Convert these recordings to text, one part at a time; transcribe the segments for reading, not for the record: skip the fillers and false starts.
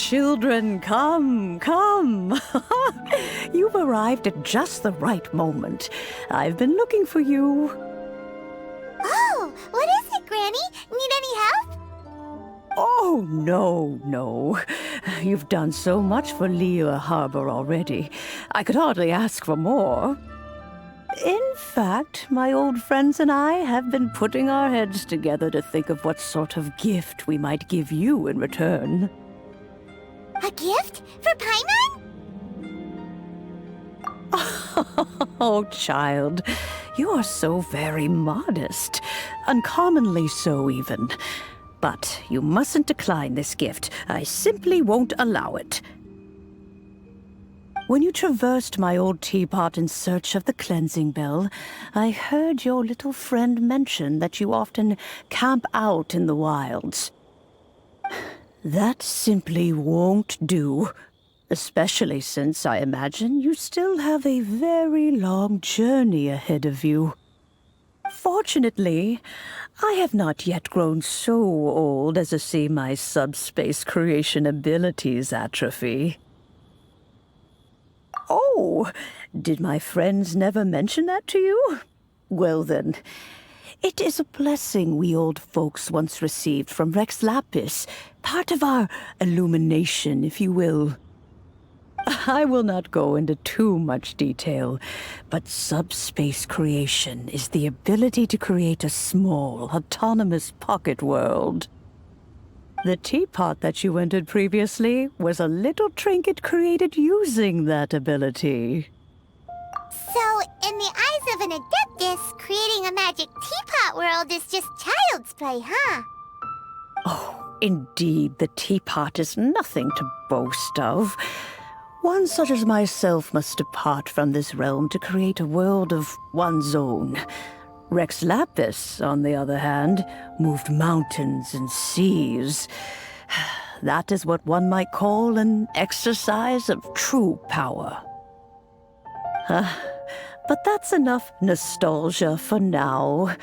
Children, come, come. You've arrived at just the right moment. I've been looking for you. Oh, what is it, Granny? Need any help? Oh, no. You've done so much for Liyue Harbor already. I could hardly ask for more. In fact, my old friends and I have been putting our heads together to think of what sort of gift we might give you in return. A gift? For Paimon? Oh, child, you are so very modest. Uncommonly so, even. But you mustn't decline this gift. I simply won't allow it. When you traversed my old teapot in search of the cleansing bell, I heard your little friend mention that you often camp out in the wilds. That simply won't do, especially since I imagine you still have a very long journey ahead of you. Fortunately, I have not yet grown so old as to see my subspace creation abilities atrophy. Oh, did my friends never mention that to you? Well then, it is a blessing we old folks once received from Rex Lapis, part of our illumination, if you will. I will not go into too much detail, but subspace creation is the ability to create a small, autonomous pocket world. The teapot that you entered previously was a little trinket created using that ability. So, in the eyes of an Adeptus, creating a magic teapot world is just child's play, huh? Oh, indeed, the teapot is nothing to boast of. One such as myself must depart from this realm to create a world of one's own. Rex Lapis, on the other hand, moved mountains and seas. That is what one might call an exercise of true power. But that's enough nostalgia for now.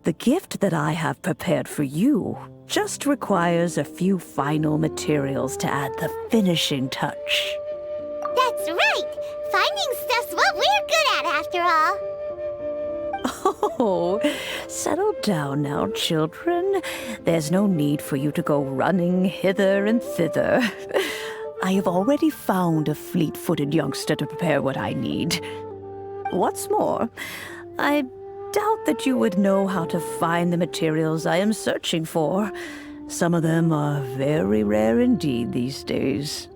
The gift that I have prepared for you just requires a few final materials to add the finishing touch. That's right! Finding stuff's what we're good at, after all. Oh, settle down now, children. There's no need for you to go running hither and thither. I have already found a fleet-footed youngster to prepare what I need. What's more, I doubt that you would know how to find the materials I am searching for. Some of them are very rare indeed these days.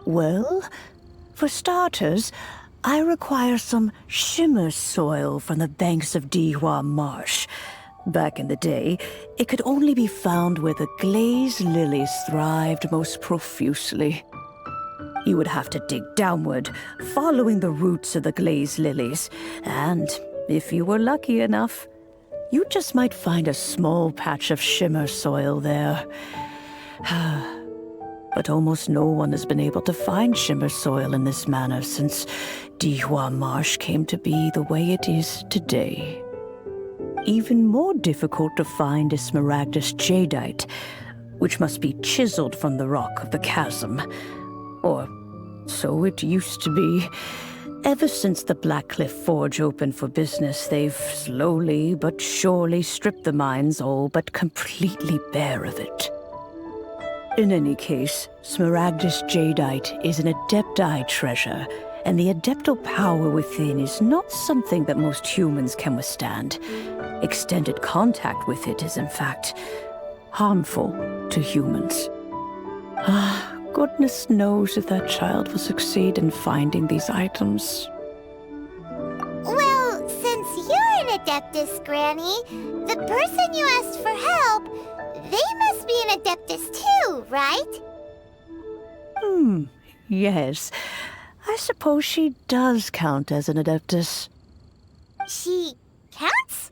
Well, for starters, I require some shimmer soil from the banks of Dihua Marsh. Back in the day, it could only be found where the glazed lilies thrived most profusely. You would have to dig downward, following the roots of the glazed lilies, and if you were lucky enough, you just might find a small patch of shimmer soil there. But almost no one has been able to find shimmer soil in this manner since Dihua Marsh came to be the way it is today. Even more difficult to find is smaragdus jadeite, which must be chiseled from the rock of the chasm. Or so it used to be. Ever since the Blackcliff Forge opened for business, they've slowly but surely stripped the mines all but completely bare of it. In any case, smaragdus jadeite is an adepti treasure, and the adeptal power within is not something that most humans can withstand. Extended contact with it is, in fact, harmful to humans. Goodness knows if that child will succeed in finding these items. Well, since you're an Adeptus, Granny, the person you asked for help, they must be an Adeptus too, right? Yes. I suppose she does count as an Adeptus. She counts?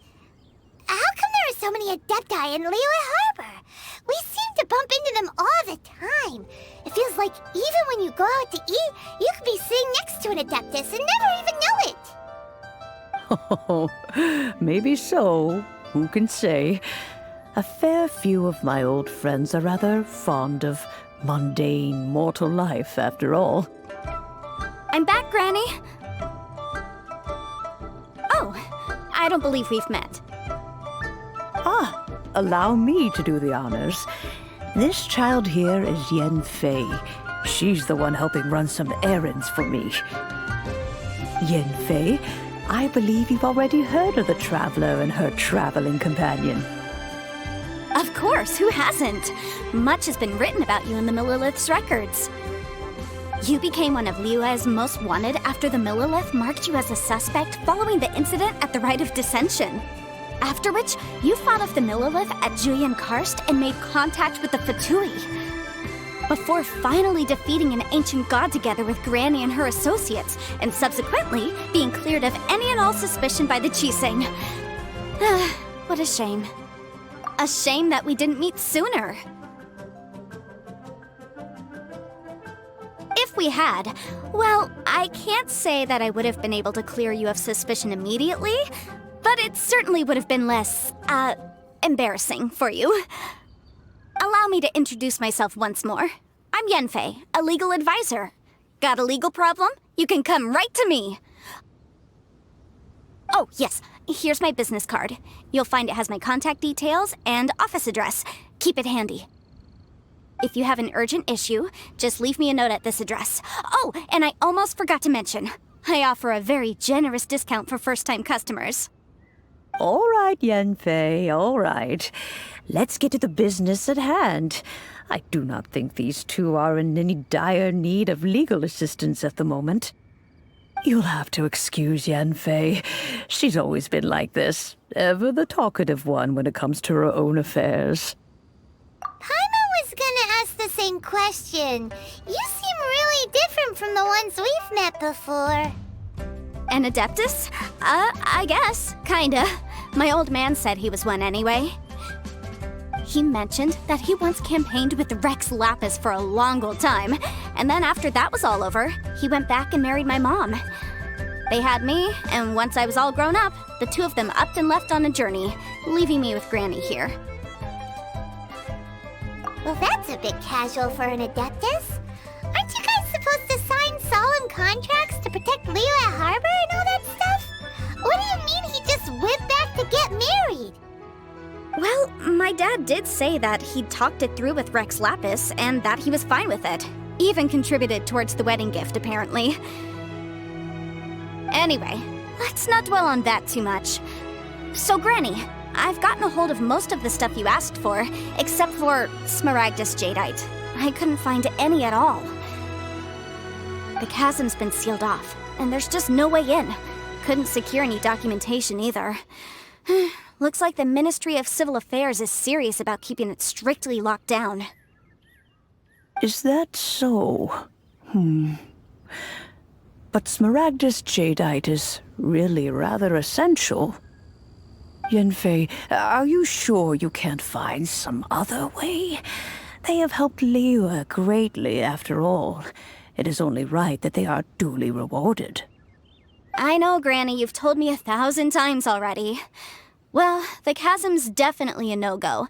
How come there are so many Adepti in Liyue Harbor? We seem to bump into them all the time. It feels like even when you go out to eat, you could be sitting next to an Adeptus and never even know it. Oh, maybe so. Who can say? A fair few of my old friends are rather fond of mundane mortal life, after all. I'm back, Granny. Oh, I don't believe we've met. Ah, allow me to do the honors. This child here is Yenfei. She's the one helping run some errands for me. Yenfei, I believe you've already heard of the Traveler and her traveling companion. Of course, who hasn't? Much has been written about you in the Millilith's records. You became one of Liyue's most wanted after the Millilith marked you as a suspect following the incident at the Rite of Dissension. After which, you fought off the Millilith at Julian Karst and made contact with the Fatui. Before finally defeating an ancient god together with Granny and her associates, and subsequently being cleared of any and all suspicion by the Chiseng. What a shame. A shame that we didn't meet sooner. If we had, well, I can't say that I would have been able to clear you of suspicion immediately, but it certainly would have been less, embarrassing for you. Allow me to introduce myself once more. I'm Yenfei, a legal advisor. Got a legal problem? You can come right to me. Oh, yes, here's my business card. You'll find it has my contact details and office address. Keep it handy. If you have an urgent issue, just leave me a note at this address. Oh, and I almost forgot to mention, I offer a very generous discount for first-time customers. All right, Yenfei, all right. Let's get to the business at hand. I do not think these two are in any dire need of legal assistance at the moment. You'll have to excuse Yenfei. She's always been like this, ever the talkative one when it comes to her own affairs. Paimon was gonna ask the same question. You seem really different from the ones we've met before. An Adeptus? I guess. Kinda. My old man said he was one anyway. He mentioned that he once campaigned with Rex Lapis for a long old time, and then after that was all over, he went back and married my mom. They had me, and once I was all grown up, the two of them upped and left on a journey, leaving me with Granny here. Well, that's a bit casual for an Adeptus. Aren't you guys supposed to sign solemn contracts to protect Liyue Harbor and all that stuff? What do you mean he just went back to get married? Well, my dad did say that he'd talked it through with Rex Lapis and that he was fine with it. Even contributed towards the wedding gift, apparently. Anyway, let's not dwell on that too much. So, Granny, I've gotten a hold of most of the stuff you asked for, except for Smaragdus Jadeite. I couldn't find any at all. The chasm's been sealed off, and there's just no way in. Couldn't secure any documentation either. Looks like the Ministry of Civil Affairs is serious about keeping it strictly locked down. Is that so? But Smaragdus Jadeite is really rather essential. Yenfei, are you sure you can't find some other way? They have helped Liyue greatly, after all. It is only right that they are duly rewarded. I know, Granny, you've told me 1,000 times already. Well, the chasm's definitely a no-go,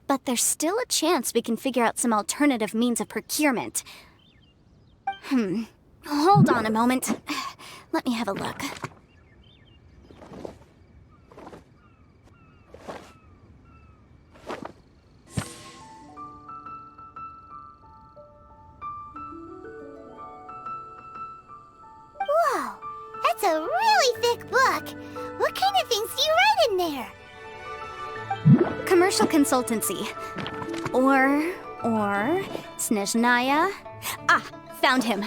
but there's still a chance we can figure out some alternative means of procurement. Hold on a moment. Let me have a look. Whoa, that's a really thick book. What kind of things do you write in there? Commercial consultancy. Or Snezhnaya. Ah, found him.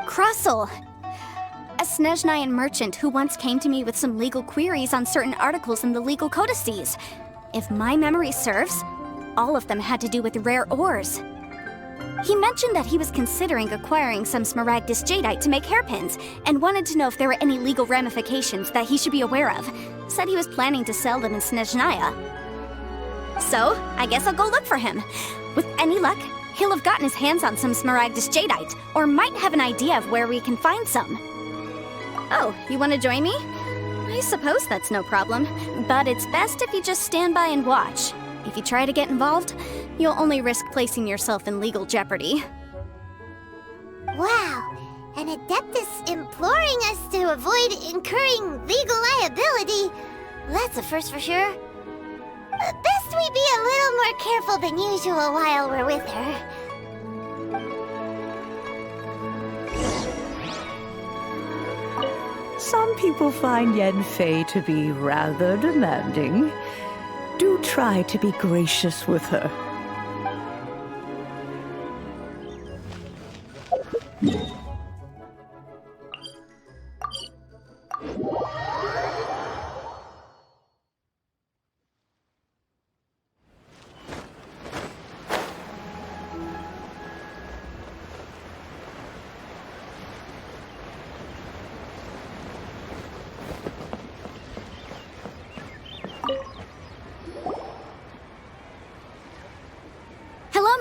Krusell. A Snezhnayan merchant who once came to me with some legal queries on certain articles in the legal codices. If my memory serves, all of them had to do with rare ores. He mentioned that he was considering acquiring some Smaragdus Jadeite to make hairpins, and wanted to know if there were any legal ramifications that he should be aware of. Said he was planning to sell them in Snezhnaya. So, I guess I'll go look for him. With any luck, he'll have gotten his hands on some Smaragdus Jadeite, or might have an idea of where we can find some. Oh, you want to join me? I suppose that's no problem, but it's best if you just stand by and watch. If you try to get involved, you'll only risk placing yourself in legal jeopardy. Wow, an Adeptus imploring us to avoid incurring legal liability. That's a first for sure. Best we be a little more careful than usual while we're with her. Some people find Yanfei to be rather demanding. Do try to be gracious with her.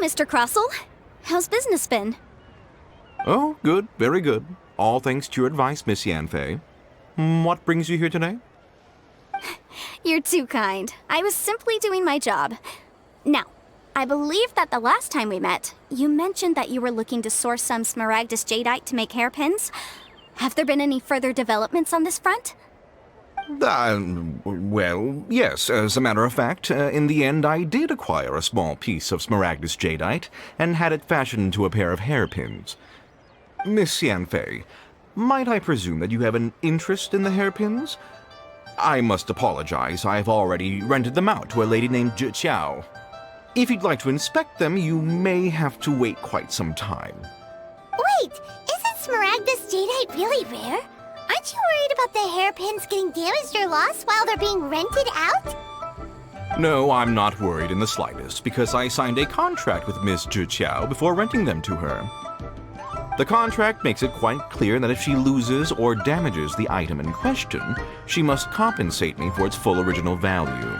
Mr. Crossell. How's business been? Oh, good, very good. All thanks to your advice, Miss Yanfei. What brings you here today? You're too kind. I was simply doing my job. Now, I believe that the last time we met, you mentioned that you were looking to source some Smaragdus jadeite to make hairpins. Have there been any further developments on this front? Well, yes. As a matter of fact, in the end I did acquire a small piece of Smaragdus jadeite and had it fashioned into a pair of hairpins. Miss Yanfei, might I presume that you have an interest in the hairpins? I must apologize, I've already rented them out to a lady named Zhi Qiao. If you'd like to inspect them, you may have to wait quite some time. Wait, isn't Smaragdus jadeite really rare? Aren't you worried about the hairpins getting damaged or lost while they're being rented out? No, I'm not worried in the slightest, because I signed a contract with Miss Zhi Qiao before renting them to her. The contract makes it quite clear that if she loses or damages the item in question, she must compensate me for its full original value.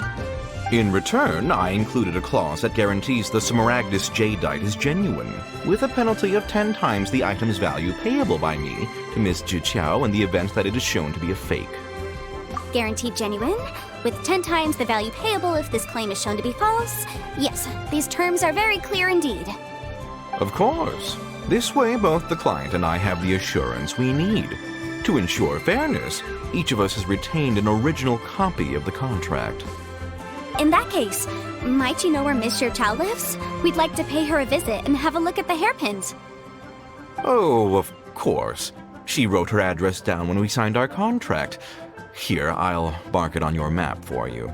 In return, I included a clause that guarantees the Smaragdus jadeite is genuine, with a penalty of 10 times the item's value payable by me to Miss Zhi Qiao in the event that it is shown to be a fake. Guaranteed genuine, with 10 times the value payable if this claim is shown to be false? Yes, these terms are very clear indeed. Of course. This way, both the client and I have the assurance we need. To ensure fairness, each of us has retained an original copy of the contract. In that case, might you know where Miss Zhi Qiao lives? We'd like to pay her a visit and have a look at the hairpins. Oh, of course. She wrote her address down when we signed our contract. Here, I'll mark it on your map for you.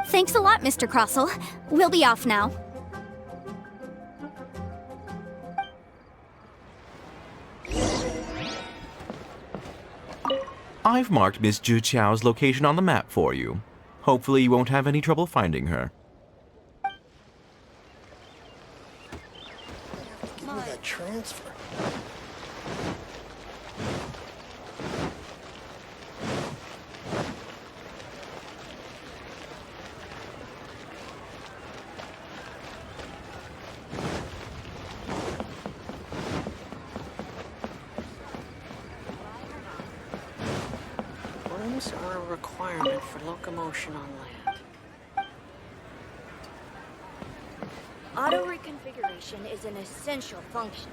Thanks a lot, Mr. Crossell. We'll be off now. I've marked Miss Zhi Qiao's location on the map for you. Hopefully you won't have any trouble finding her. Give me that transfer. Worms are a requirement for locomotion on land. Auto reconfiguration is an essential function.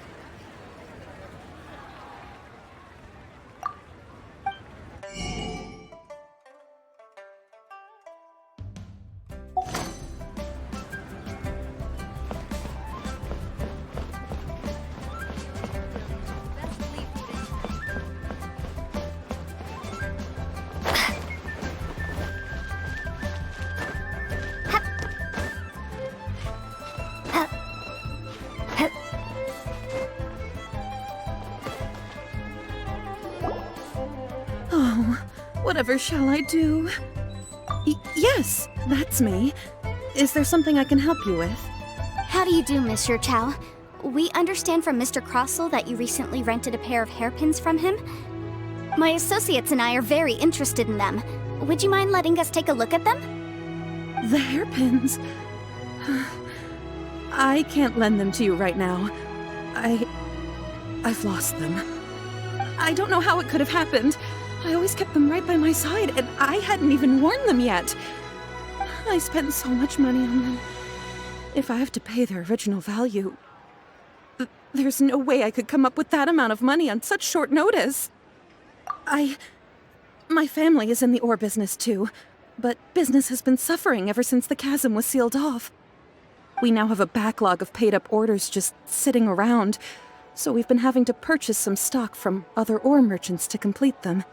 Whatever shall I do? Yes, that's me. Is there something I can help you with? How do you do, Miss Zhi Qiao? We understand from Mr. Crossell that you recently rented a pair of hairpins from him. My associates and I are very interested in them. Would you mind letting us take a look at them? The hairpins? I can't lend them to you right now. I've lost them. I don't know how it could have happened. I always kept them right by my side, and I hadn't even worn them yet. I spent so much money on them. If I have to pay their original value, there's no way I could come up with that amount of money on such short notice. My family is in the ore business too, but business has been suffering ever since the chasm was sealed off. We now have a backlog of paid-up orders just sitting around, so we've been having to purchase some stock from other ore merchants to complete them.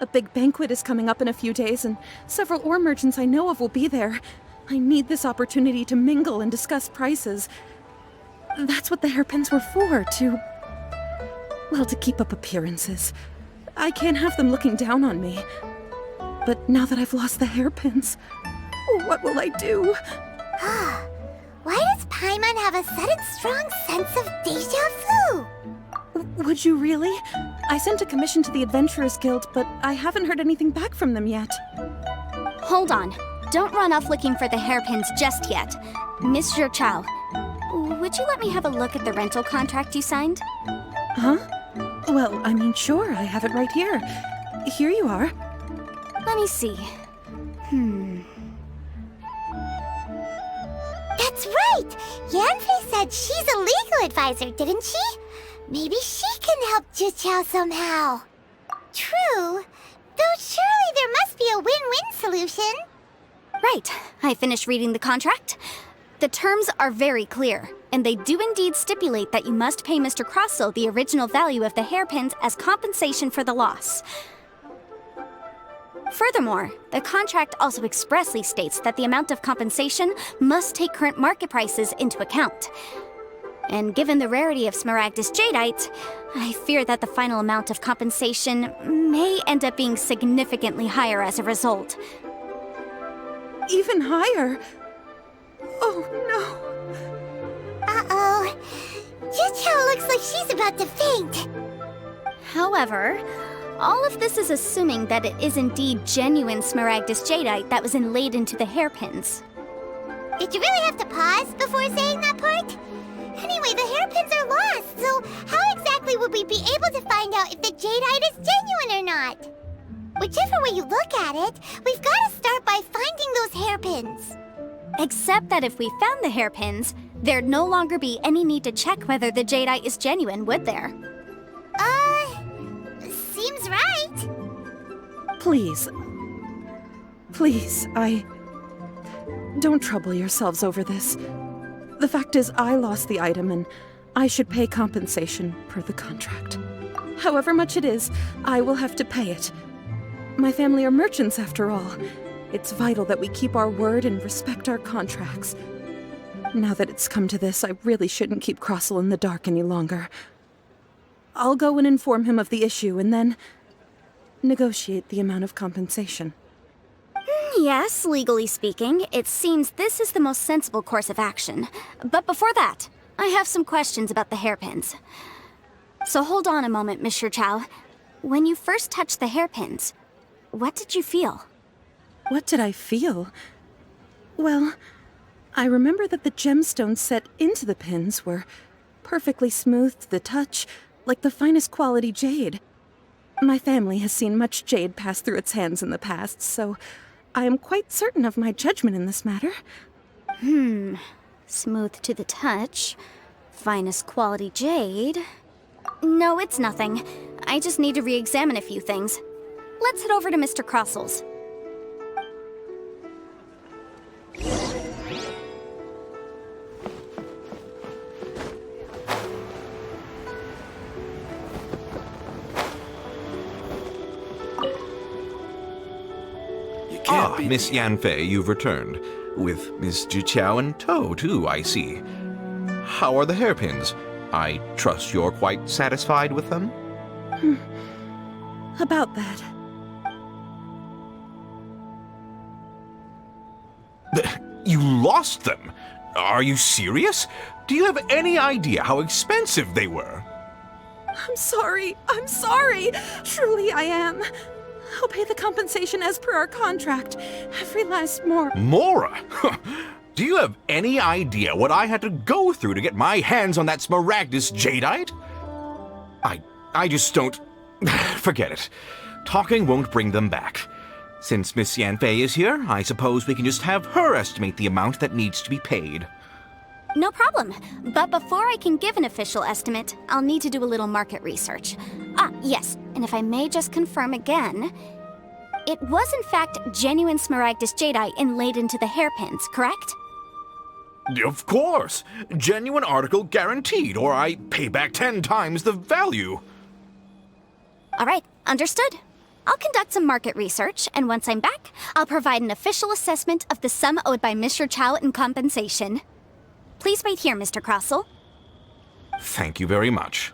A big banquet is coming up in a few days, and several ore merchants I know of will be there. I need this opportunity to mingle and discuss prices. That's what the hairpins were for, to keep up appearances. I can't have them looking down on me. But now that I've lost the hairpins, what will I do? Why does Paimon have a sudden strong sense of deja vu? Would you really? I sent a commission to the Adventurers Guild, but I haven't heard anything back from them yet. Hold on. Don't run off looking for the hairpins just yet. Miss Zhou, would you let me have a look at the rental contract you signed? Huh? Well, I mean, sure, I have it right here. Here you are. Let me see. That's right! Yanfei said she's a legal advisor, didn't she? Maybe she can help Zhiqiao somehow. True. Though surely there must be a win-win solution. Right. I finished reading the contract. The terms are very clear, and they do indeed stipulate that you must pay Mr. Crossell the original value of the hairpins as compensation for the loss. Furthermore, the contract also expressly states that the amount of compensation must take current market prices into account. And given the rarity of Smaragdus Jadeite, I fear that the final amount of compensation may end up being significantly higher as a result. Even higher? Oh, no. Uh-oh. Zhiqiao looks like she's about to faint. However, all of this is assuming that it is indeed genuine Smaragdus Jadeite that was inlaid into the hairpins. Did you really have to pause before saying that part? Anyway, the hairpins are lost, so how exactly would we be able to find out if the jadeite is genuine or not? Whichever way you look at it, we've got to start by finding those hairpins. Except that if we found the hairpins, there'd no longer be any need to check whether the jadeite is genuine, would there? Seems right. Please, don't trouble yourselves over this. The fact is, I lost the item and I should pay compensation per the contract. However much it is, I will have to pay it. My family are merchants after all. It's vital that we keep our word and respect our contracts. Now that it's come to this, I really shouldn't keep Crossell in the dark any longer. I'll go and inform him of the issue and then negotiate the amount of compensation. Yes, legally speaking, it seems this is the most sensible course of action. But before that, I have some questions about the hairpins. So hold on a moment, Miss Zhou. When you first touched the hairpins, what did you feel? What did I feel? Well, I remember that the gemstones set into the pins were perfectly smooth to the touch, like the finest quality jade. My family has seen much jade pass through its hands in the past, so I am quite certain of my judgment in this matter. Smooth to the touch. Finest quality jade. No, it's nothing. I just need to re-examine a few things. Let's head over to Mr. Crossell's. Miss Yanfei, you've returned. With Miss Zhiqiao in tow, too, I see. How are the hairpins? I trust you're quite satisfied with them? About that. You lost them? Are you serious? Do you have any idea how expensive they were? I'm sorry. Truly I am. I'll pay the compensation as per our contract. Every last more. Mora? Do you have any idea what I had to go through to get my hands on that Smaragdus Jadeite? I just don't... Forget it. Talking won't bring them back. Since Miss Yanfei is here, I suppose we can just have her estimate the amount that needs to be paid. No problem. But before I can give an official estimate, I'll need to do a little market research. Ah, yes, and if I may just confirm again, it was in fact genuine Smaragdus jadeite inlaid into the hairpins, correct? Of course! Genuine article guaranteed, or I pay back 10 times the value. All right, understood. I'll conduct some market research, and once I'm back, I'll provide an official assessment of the sum owed by Mr. Chow in compensation. Please wait here, Mr. Crossell. Thank you very much.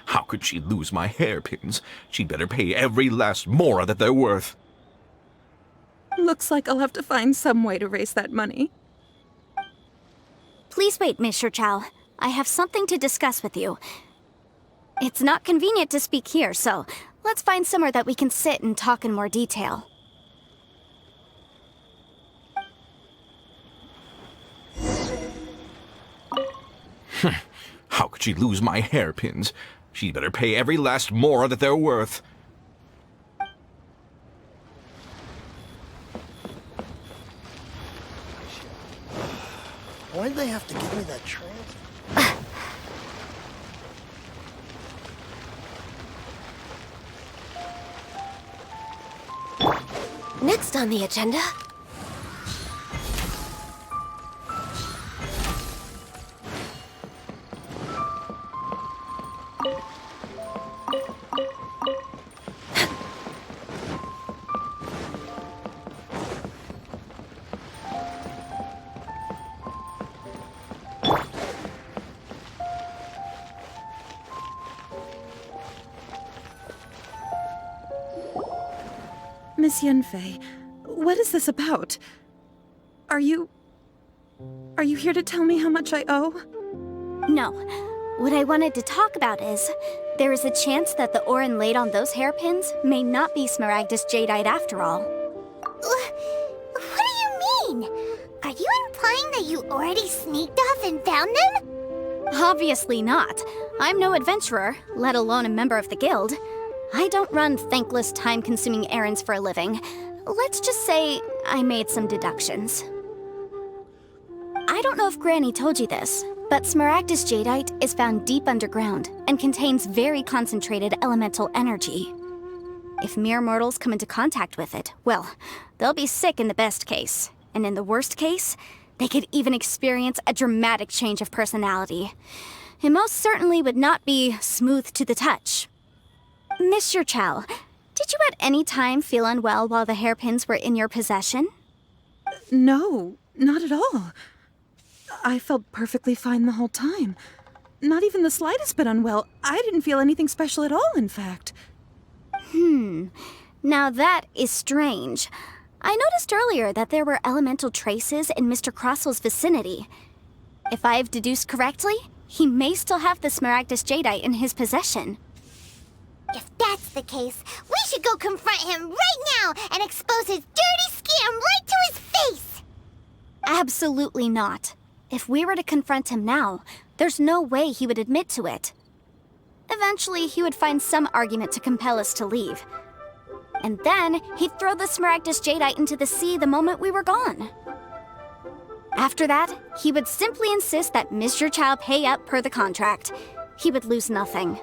How could she lose my hairpins? She'd better pay every last mora that they're worth. Looks like I'll have to find some way to raise that money. Please wait, Mr. Chow. I have something to discuss with you. It's not convenient to speak here, so let's find somewhere that we can sit and talk in more detail. How could she lose my hairpins? She'd better pay every last mora that they're worth. Why'd they have to give me that transfer? Next on the agenda... Miss Yanfei, what is this about? Are you here to tell me how much I owe? No. What I wanted to talk about is, there is a chance that the ore inlaid on those hairpins may not be Smaragdus jadeite after all. What do you mean? Are you implying that you already sneaked off and found them? Obviously not. I'm no adventurer, let alone a member of the guild. I don't run thankless, time-consuming errands for a living. Let's just say I made some deductions. I don't know if Granny told you this, but Smaragdus jadeite is found deep underground and contains very concentrated elemental energy. If mere mortals come into contact with it, well, they'll be sick in the best case. And in the worst case, they could even experience a dramatic change of personality. It most certainly would not be smooth to the touch. Mr. Chow, did you at any time feel unwell while the hairpins were in your possession? No, not at all. I felt perfectly fine the whole time. Not even the slightest bit unwell. I didn't feel anything special at all, in fact. Now that is strange. I noticed earlier that there were elemental traces in Mr. Crossell's vicinity. If I've deduced correctly, he may still have the Smaragdus jadeite in his possession. If that's the case, we should go confront him right now and expose his dirty scam right to his face! Absolutely not. If we were to confront him now, there's no way he would admit to it. Eventually, he would find some argument to compel us to leave. And then, he'd throw the Smaragdus jadeite into the sea the moment we were gone. After that, he would simply insist that Mr. Chow pay up per the contract. He would lose nothing.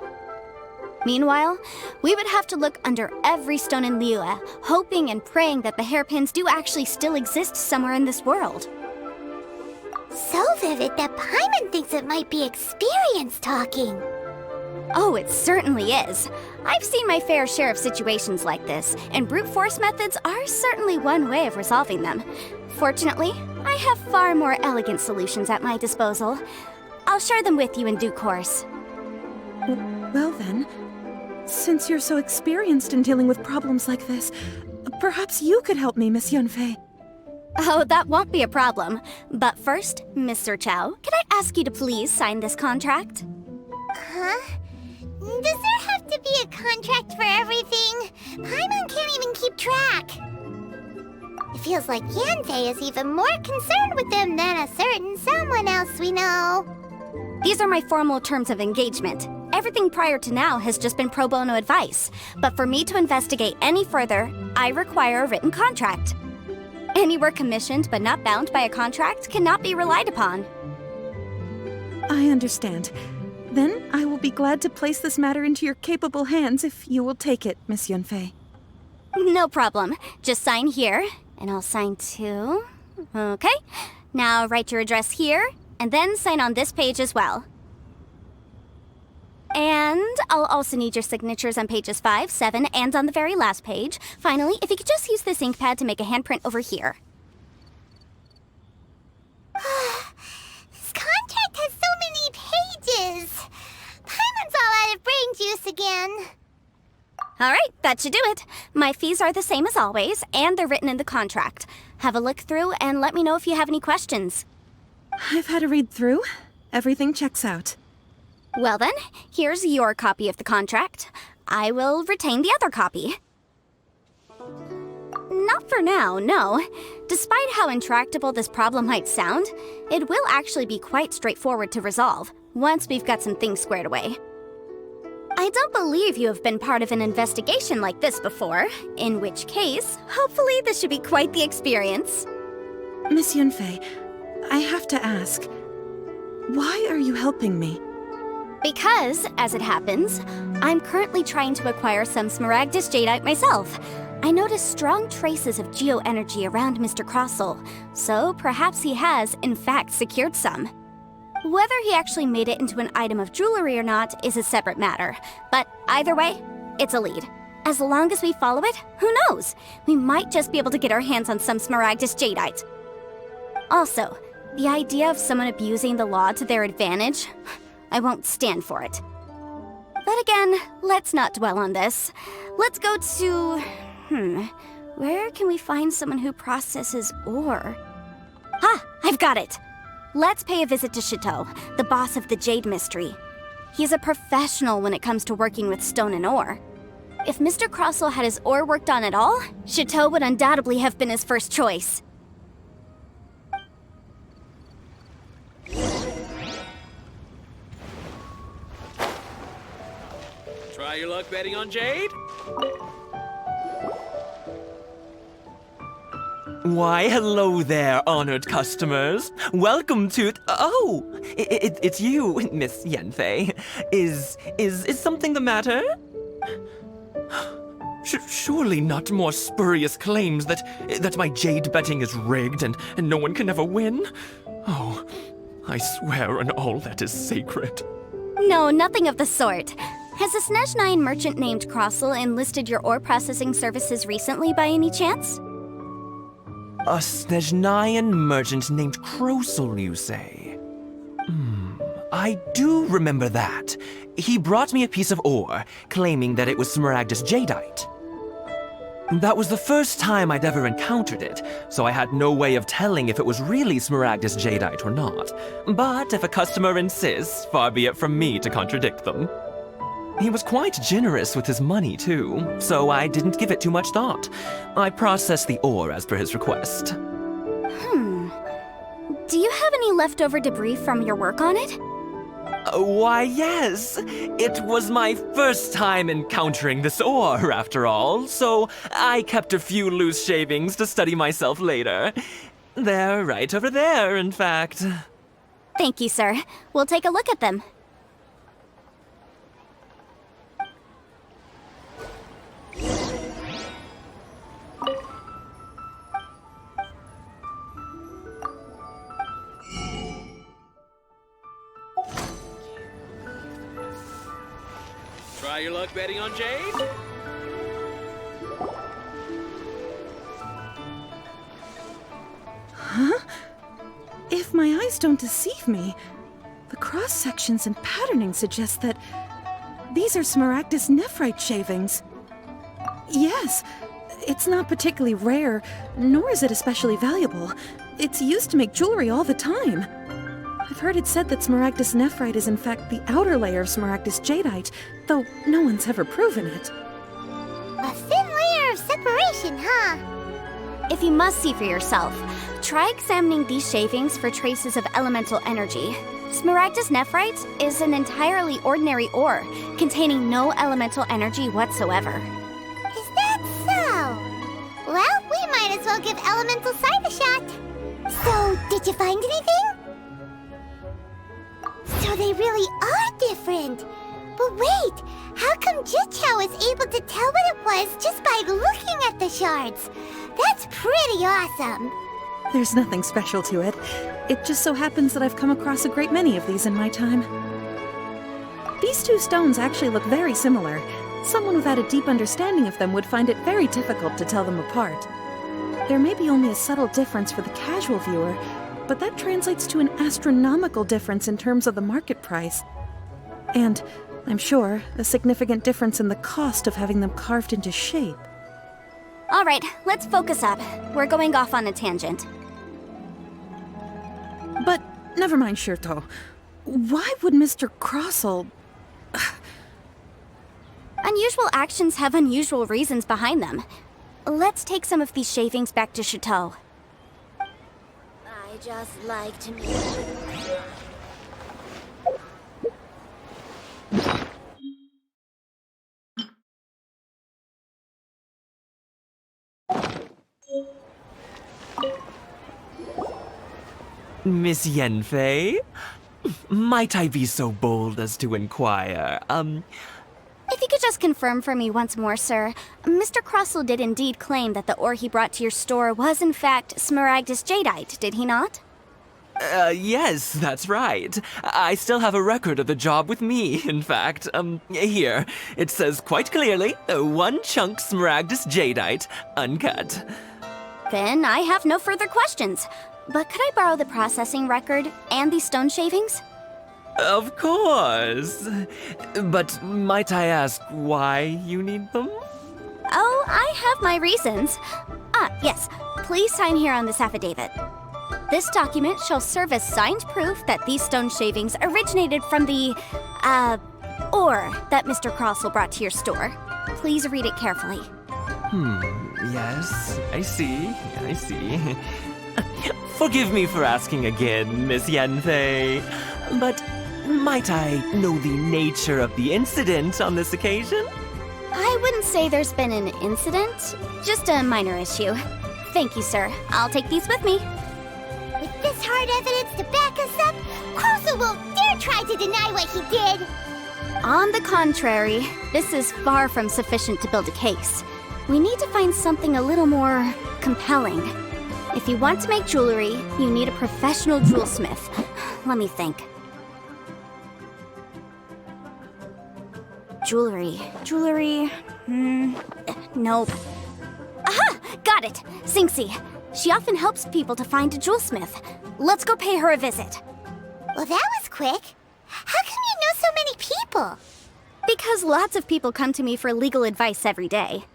Meanwhile, we would have to look under every stone in Liyue, hoping and praying that the hairpins do actually still exist somewhere in this world. So vivid that Paimon thinks it might be experience talking. Oh, it certainly is. I've seen my fair share of situations like this, and brute force methods are certainly one way of resolving them. Fortunately, I have far more elegant solutions at my disposal. I'll share them with you in due course. Well then, since you're so experienced in dealing with problems like this, perhaps you could help me, Miss Yanfei. Oh, that won't be a problem. But first, Mr. Chow, can I ask you to please sign this contract? Huh? Does there have to be a contract for everything? Paimon can't even keep track. It feels like Yanfei is even more concerned with them than a certain someone else we know. These are my formal terms of engagement. Everything prior to now has just been pro bono advice, but for me to investigate any further, I require a written contract. Any work commissioned but not bound by a contract cannot be relied upon. I understand. Then I will be glad to place this matter into your capable hands if you will take it, Miss Yunfei. No problem. Just sign here, and I'll sign too. Okay. Now write your address here, and then sign on this page as well. And I'll also need your signatures on pages 5, 7, and on the very last page. Finally, if you could just use this ink pad to make a handprint over here. This contract has so many pages. Paimon's all out of brain juice again. All right, that should do it. My fees are the same as always, and they're written in the contract. Have a look through and let me know if you have any questions. I've had a read through. Everything checks out. Well then, here's your copy of the contract. I will retain the other copy. Not for now, no. Despite how intractable this problem might sound, it will actually be quite straightforward to resolve, once we've got some things squared away. I don't believe you have been part of an investigation like this before, in which case, hopefully this should be quite the experience. Miss Yunfei, I have to ask, why are you helping me? Because, as it happens, I'm currently trying to acquire some Smaragdus Jadeite myself. I noticed strong traces of geoenergy around Mr. Crossel, so perhaps he has, in fact, secured some. Whether he actually made it into an item of jewelry or not is a separate matter, but either way, it's a lead. As long as we follow it, who knows? We might just be able to get our hands on some Smaragdus Jadeite. Also, the idea of someone abusing the law to their advantage, I won't stand for it. But again, let's not dwell on this. Let's go to... where can we find someone who processes ore? Ah, I've got it! Let's pay a visit to Chateau, the boss of the Jade Mystery. He's a professional when it comes to working with stone and ore. If Mr. Crossel had his ore worked on at all, Chateau would undoubtedly have been his first choice. Try your luck betting on Jade? Why, hello there, honored customers. Welcome to... Oh, it's you, Miss Yanfei. Is something the matter? Surely not more spurious claims that my jade betting is rigged and no one can ever win? Oh, I swear on all that is sacred. No, nothing of the sort. Has a Snezhnine merchant named Crossel enlisted your ore processing services recently by any chance? A Snezhnine merchant named Crossel, you say? I do remember that. He brought me a piece of ore, claiming that it was Smaragdus Jadeite. That was the first time I'd ever encountered it, so I had no way of telling if it was really Smaragdus Jadeite or not. But if a customer insists, far be it from me to contradict them. He was quite generous with his money, too, so I didn't give it too much thought. I processed the ore as per his request. Do you have any leftover debris from your work on it? Why, yes. It was my first time encountering this ore, after all, so I kept a few loose shavings to study myself later. They're right over there, in fact. Thank you, sir. We'll take a look at them. Try your luck betting on Jade? Huh? If my eyes don't deceive me, the cross-sections and patterning suggest that these are Smaragdus nephrite shavings. Yes, it's not particularly rare, nor is it especially valuable. It's used to make jewelry all the time. I've heard it said that Smaragdus nephrite is in fact the outer layer of Smaragdus jadeite, though no one's ever proven it. A thin layer of separation, huh? If you must see for yourself, try examining these shavings for traces of elemental energy. Smaragdus nephrite is an entirely ordinary ore, containing no elemental energy whatsoever. Is that so? Well, we might as well give Elemental Sight a shot. So, did you find anything? So they really are different. But wait, how come Jichao was able to tell what it was just by looking at the shards? That's pretty awesome. There's nothing special to it. It just so happens that I've come across a great many of these in my time. These two stones actually look very similar. Someone without a deep understanding of them would find it very difficult to tell them apart. There may be only a subtle difference for the casual viewer, but that translates to an astronomical difference in terms of the market price. And, I'm sure, a significant difference in the cost of having them carved into shape. All right, let's focus up. We're going off on a tangent. But never mind, Shirto. Why would Mr. Crossell... Unusual actions have unusual reasons behind them. Let's take some of these shavings back to Chateau. I just like to meet Miss Yanfei? Might I be so bold as to inquire, If you could just confirm for me once more, sir. Mr. Crossell did indeed claim that the ore he brought to your store was in fact Smaragdus jadeite, did he not? Yes, that's right. I still have a record of the job with me, in fact. Here. It says quite clearly, 1 chunk Smaragdus jadeite, uncut. Then I have no further questions. But could I borrow the processing record and these stone shavings? Of course. But might I ask why you need them? Oh, I have my reasons. Yes. Please sign here on this affidavit. This document shall serve as signed proof that these stone shavings originated from the, ore that Mr. Crossell brought to your store. Please read it carefully. Yes, I see. Forgive me for asking again, Miss Yanfei, but might I know the nature of the incident on this occasion? I wouldn't say there's been an incident, just a minor issue. Thank you, sir. I'll take these with me. With this hard evidence to back us up, Crossell won't dare try to deny what he did. On the contrary, this is far from sufficient to build a case. We need to find something a little more compelling. If you want to make jewelry, you need a professional jewelsmith. Let me think. Jewelry. Nope. Aha! Got it! Xingxi. She often helps people to find a jewelsmith. Let's go pay her a visit. Well, that was quick. How come you know so many people? Because lots of people come to me for legal advice every day.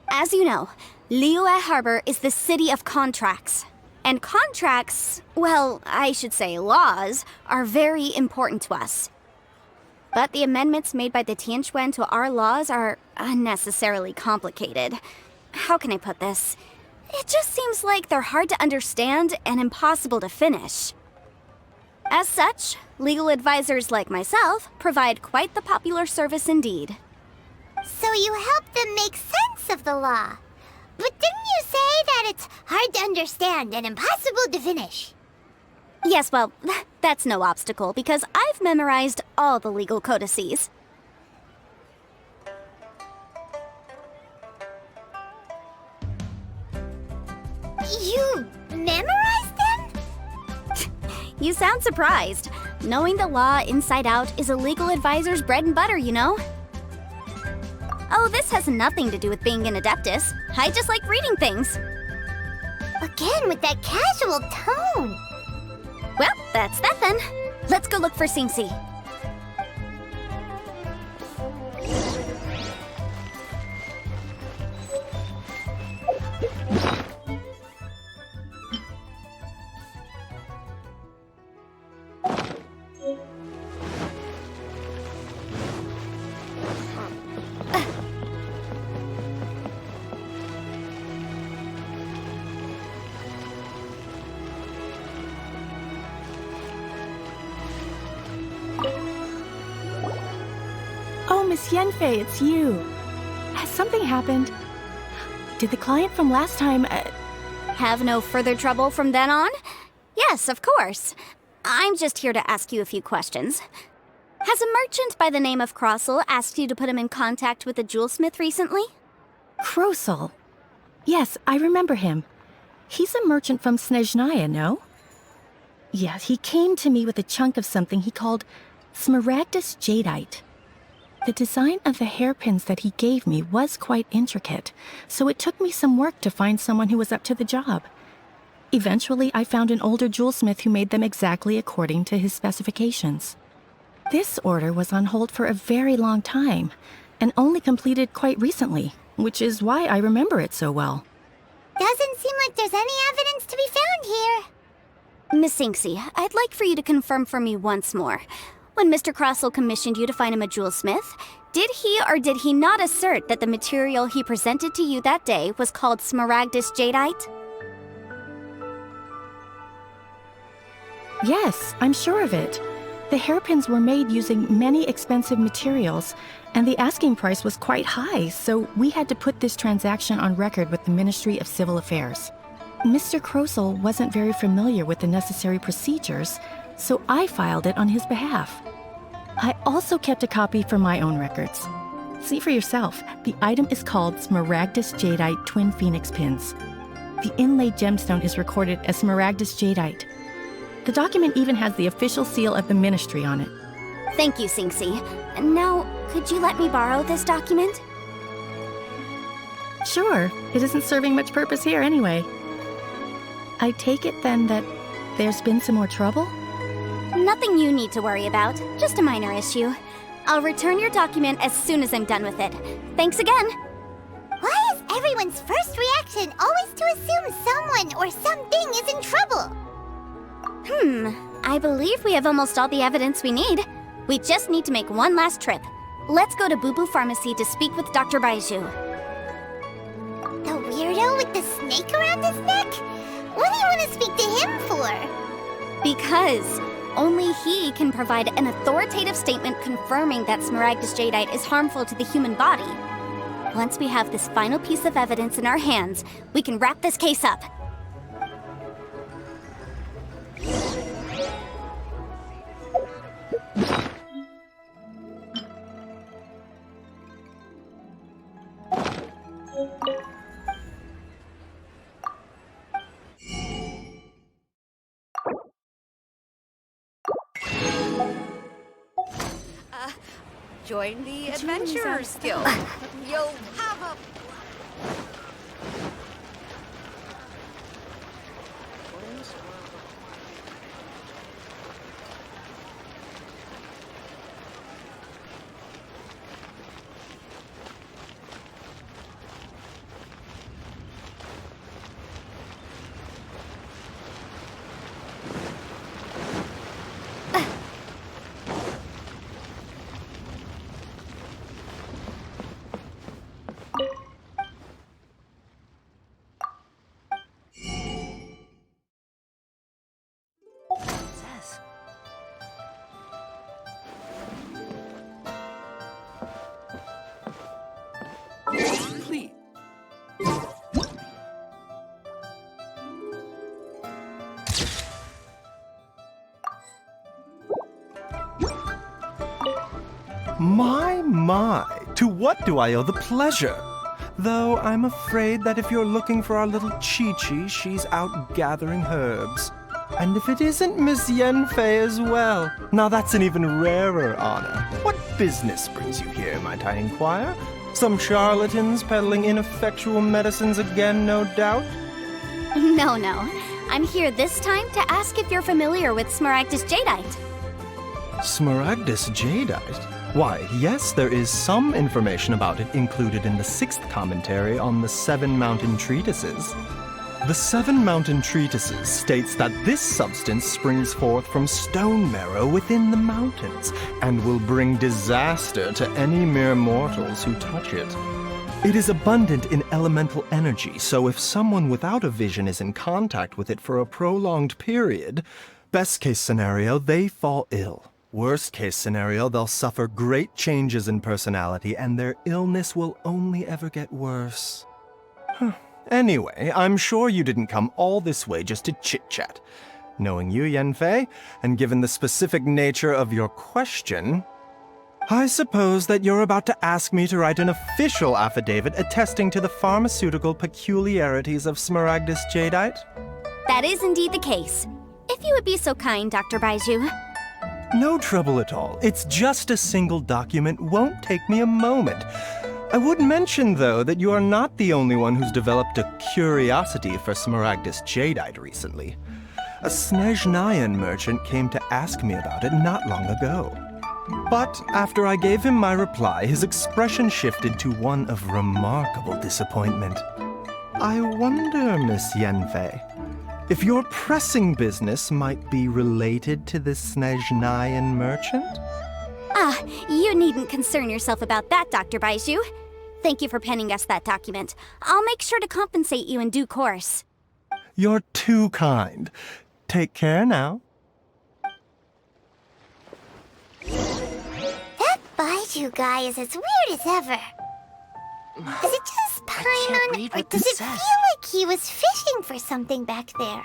As you know, Liyue Harbor is the city of contracts. And contracts, well, I should say laws, are very important to us. But the amendments made by the Tianquan to our laws are unnecessarily complicated. How can I put this? It just seems like they're hard to understand and impossible to finish. As such, legal advisors like myself provide quite the popular service indeed. So you help them make sense of the law. But didn't you say that it's hard to understand and impossible to finish? Yes, well, that's no obstacle because I've memorized all the legal codices. You memorized them? You sound surprised. Knowing the law inside out is a legal advisor's bread and butter, you know? Oh, this has nothing to do with being an adeptus. I just like reading things. Again, with that casual tone. Well, that's that then. Let's go look for Xingxi. Oh, Miss Yenfei, it's you. Has something happened? Did the client from last time, Have no further trouble from then on? Yes, of course. I'm just here to ask you a few questions. Has a merchant by the name of Crossel asked you to put him in contact with a jewelsmith recently? Krosel? Yes, I remember him. He's a merchant from Snezhnaya, no? Yeah, he came to me with a chunk of something he called Smaragdus Jadeite. The design of the hairpins that he gave me was quite intricate, so it took me some work to find someone who was up to the job. Eventually, I found an older jewelsmith who made them exactly according to his specifications. This order was on hold for a very long time, and only completed quite recently, which is why I remember it so well. Doesn't seem like there's any evidence to be found here. Miss Inksy, I'd like for you to confirm for me once more. When Mr. Crossel commissioned you to find him a jewelsmith, did he or did he not assert that the material he presented to you that day was called Smaragdus Jadeite? Yes, I'm sure of it. The hairpins were made using many expensive materials, and the asking price was quite high, so we had to put this transaction on record with the Ministry of Civil Affairs. Mr. Krosel wasn't very familiar with the necessary procedures, so I filed it on his behalf. I also kept a copy for my own records. See for yourself, the item is called Smaragdus Jadeite Twin Phoenix Pins. The inlaid gemstone is recorded as Smaragdus Jadeite. The document even has the official seal of the ministry on it. Thank you, Sinksy. Now, could you let me borrow this document? Sure, it isn't serving much purpose here anyway. I take it then that there's been some more trouble? Nothing you need to worry about, just a minor issue. I'll return your document as soon as I'm done with it. Thanks again! Why is everyone's first reaction always to assume someone or something is in trouble? I believe we have almost all the evidence we need. We just need to make one last trip. Let's go to Boo Boo Pharmacy to speak with Dr. Baiju. The weirdo with the snake around his neck? What do you want to speak to him for? Because only he can provide an authoritative statement confirming that Smaragdus Jadeite is harmful to the human body. Once we have this final piece of evidence in our hands, we can wrap this case up. Join the Adventurers Guild. You'll have a... My, to what do I owe the pleasure? Though I'm afraid that if you're looking for our little Chi-Chi, she's out gathering herbs. And if it isn't Miss Yenfei as well, now that's an even rarer honor. What business brings you here, might I inquire? Some charlatans peddling ineffectual medicines again, no doubt? No. I'm here this time to ask if you're familiar with Smaragdus Jadeite. Smaragdus Jadeite? Why, yes, there is some information about it included in the 6th commentary on the 7 Mountain Treatises. The 7 Mountain Treatises states that this substance springs forth from stone marrow within the mountains, and will bring disaster to any mere mortals who touch it. It is abundant in elemental energy, so if someone without a vision is in contact with it for a prolonged period, best case scenario, they fall ill. Worst case scenario, they'll suffer great changes in personality and their illness will only ever get worse. Anyway, I'm sure you didn't come all this way just to chit-chat. Knowing you, Yanfei, and given the specific nature of your question, I suppose that you're about to ask me to write an official affidavit attesting to the pharmaceutical peculiarities of Smaragdus jadeite? That is indeed the case. If you would be so kind, Dr. Baiju. No trouble at all. It's just a single document, won't take me a moment. I would mention, though, that you are not the only one who's developed a curiosity for Smaragdus jadeite recently. A Snezhnayan merchant came to ask me about it not long ago. But after I gave him my reply, his expression shifted to one of remarkable disappointment. I wonder, Miss Yanfei, if your pressing business might be related to the Snezhnayan merchant? You needn't concern yourself about that, Dr. Baiju. Thank you for penning us that document. I'll make sure to compensate you in due course. You're too kind. Take care now. That Baiju guy is as weird as ever. Is it just Paimon, or does it feel like he was fishing for something back there?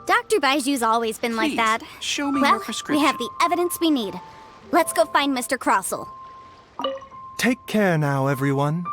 Dr. Baiju's always been like that. Show me well, your prescription. We have the evidence we need. Let's go find Mr. Crossell. Take care now, everyone.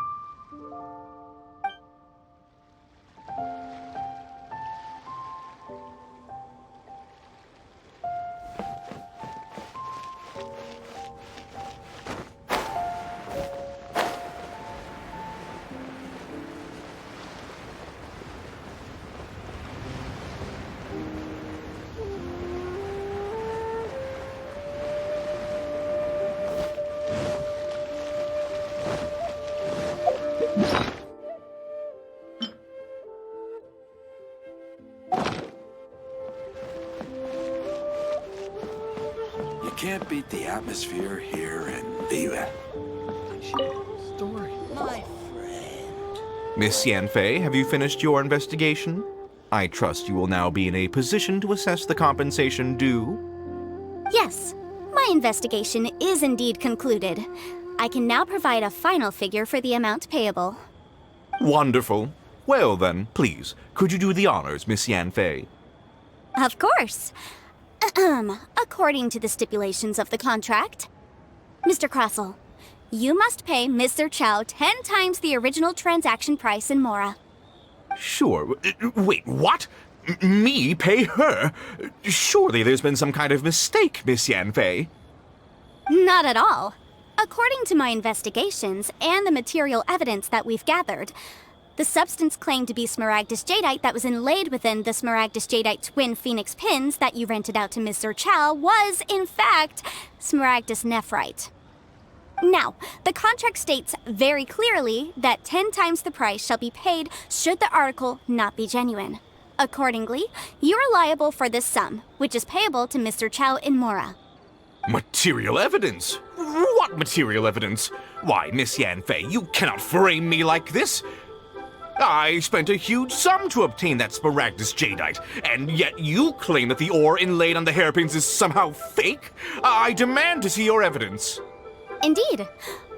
Can't beat the atmosphere here in Liyue. Story. My friend. Miss Yanfei, have you finished your investigation? I trust you will now be in a position to assess the compensation due. Yes, my investigation is indeed concluded. I can now provide a final figure for the amount payable. Wonderful. Well then, please, could you do the honors, Miss Yanfei? Of course. According to the stipulations of the contract, Mr. Crossell, you must pay Mr. Chow 10 times the original transaction price in Mora. Sure. Wait, what? Me pay her? Surely there's been some kind of mistake, Miss Yanfei. Not at all. According to my investigations and the material evidence that we've gathered, the substance claimed to be Smaragdus jadeite that was inlaid within the Smaragdus jadeite twin phoenix pins that you rented out to Mr. Chow was, in fact, Smaragdus nephrite. Now, the contract states very clearly that 10 times the price shall be paid should the article not be genuine. Accordingly, you are liable for this sum, which is payable to Mr. Chow in Mora. Material evidence? What material evidence? Why, Miss Yanfei, you cannot frame me like this! I spent a huge sum to obtain that Smaragdus jadeite, and yet you claim that the ore inlaid on the hairpins is somehow fake? I demand to see your evidence. Indeed.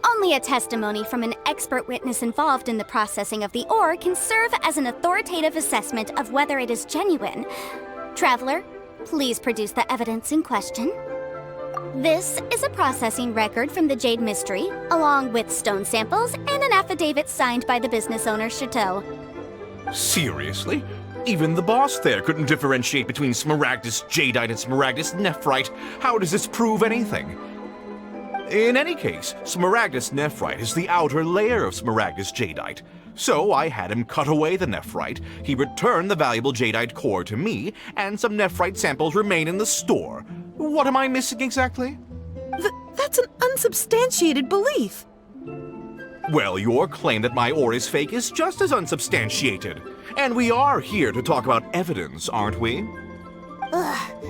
Only a testimony from an expert witness involved in the processing of the ore can serve as an authoritative assessment of whether it is genuine. Traveler, please produce the evidence in question. This is a processing record from the Jade Mystery, along with stone samples and an affidavit signed by the business owner, Chateau. Seriously? Even the boss there couldn't differentiate between Smaragdus jadeite and Smaragdus nephrite. How does this prove anything? In any case, Smaragdus nephrite is the outer layer of Smaragdus jadeite. So I had him cut away the nephrite, he returned the valuable jadeite core to me, and some nephrite samples remain in the store. What am I missing exactly? That's an unsubstantiated belief. Well, your claim that my ore is fake is just as unsubstantiated. And we are here to talk about evidence, aren't we? Ugh.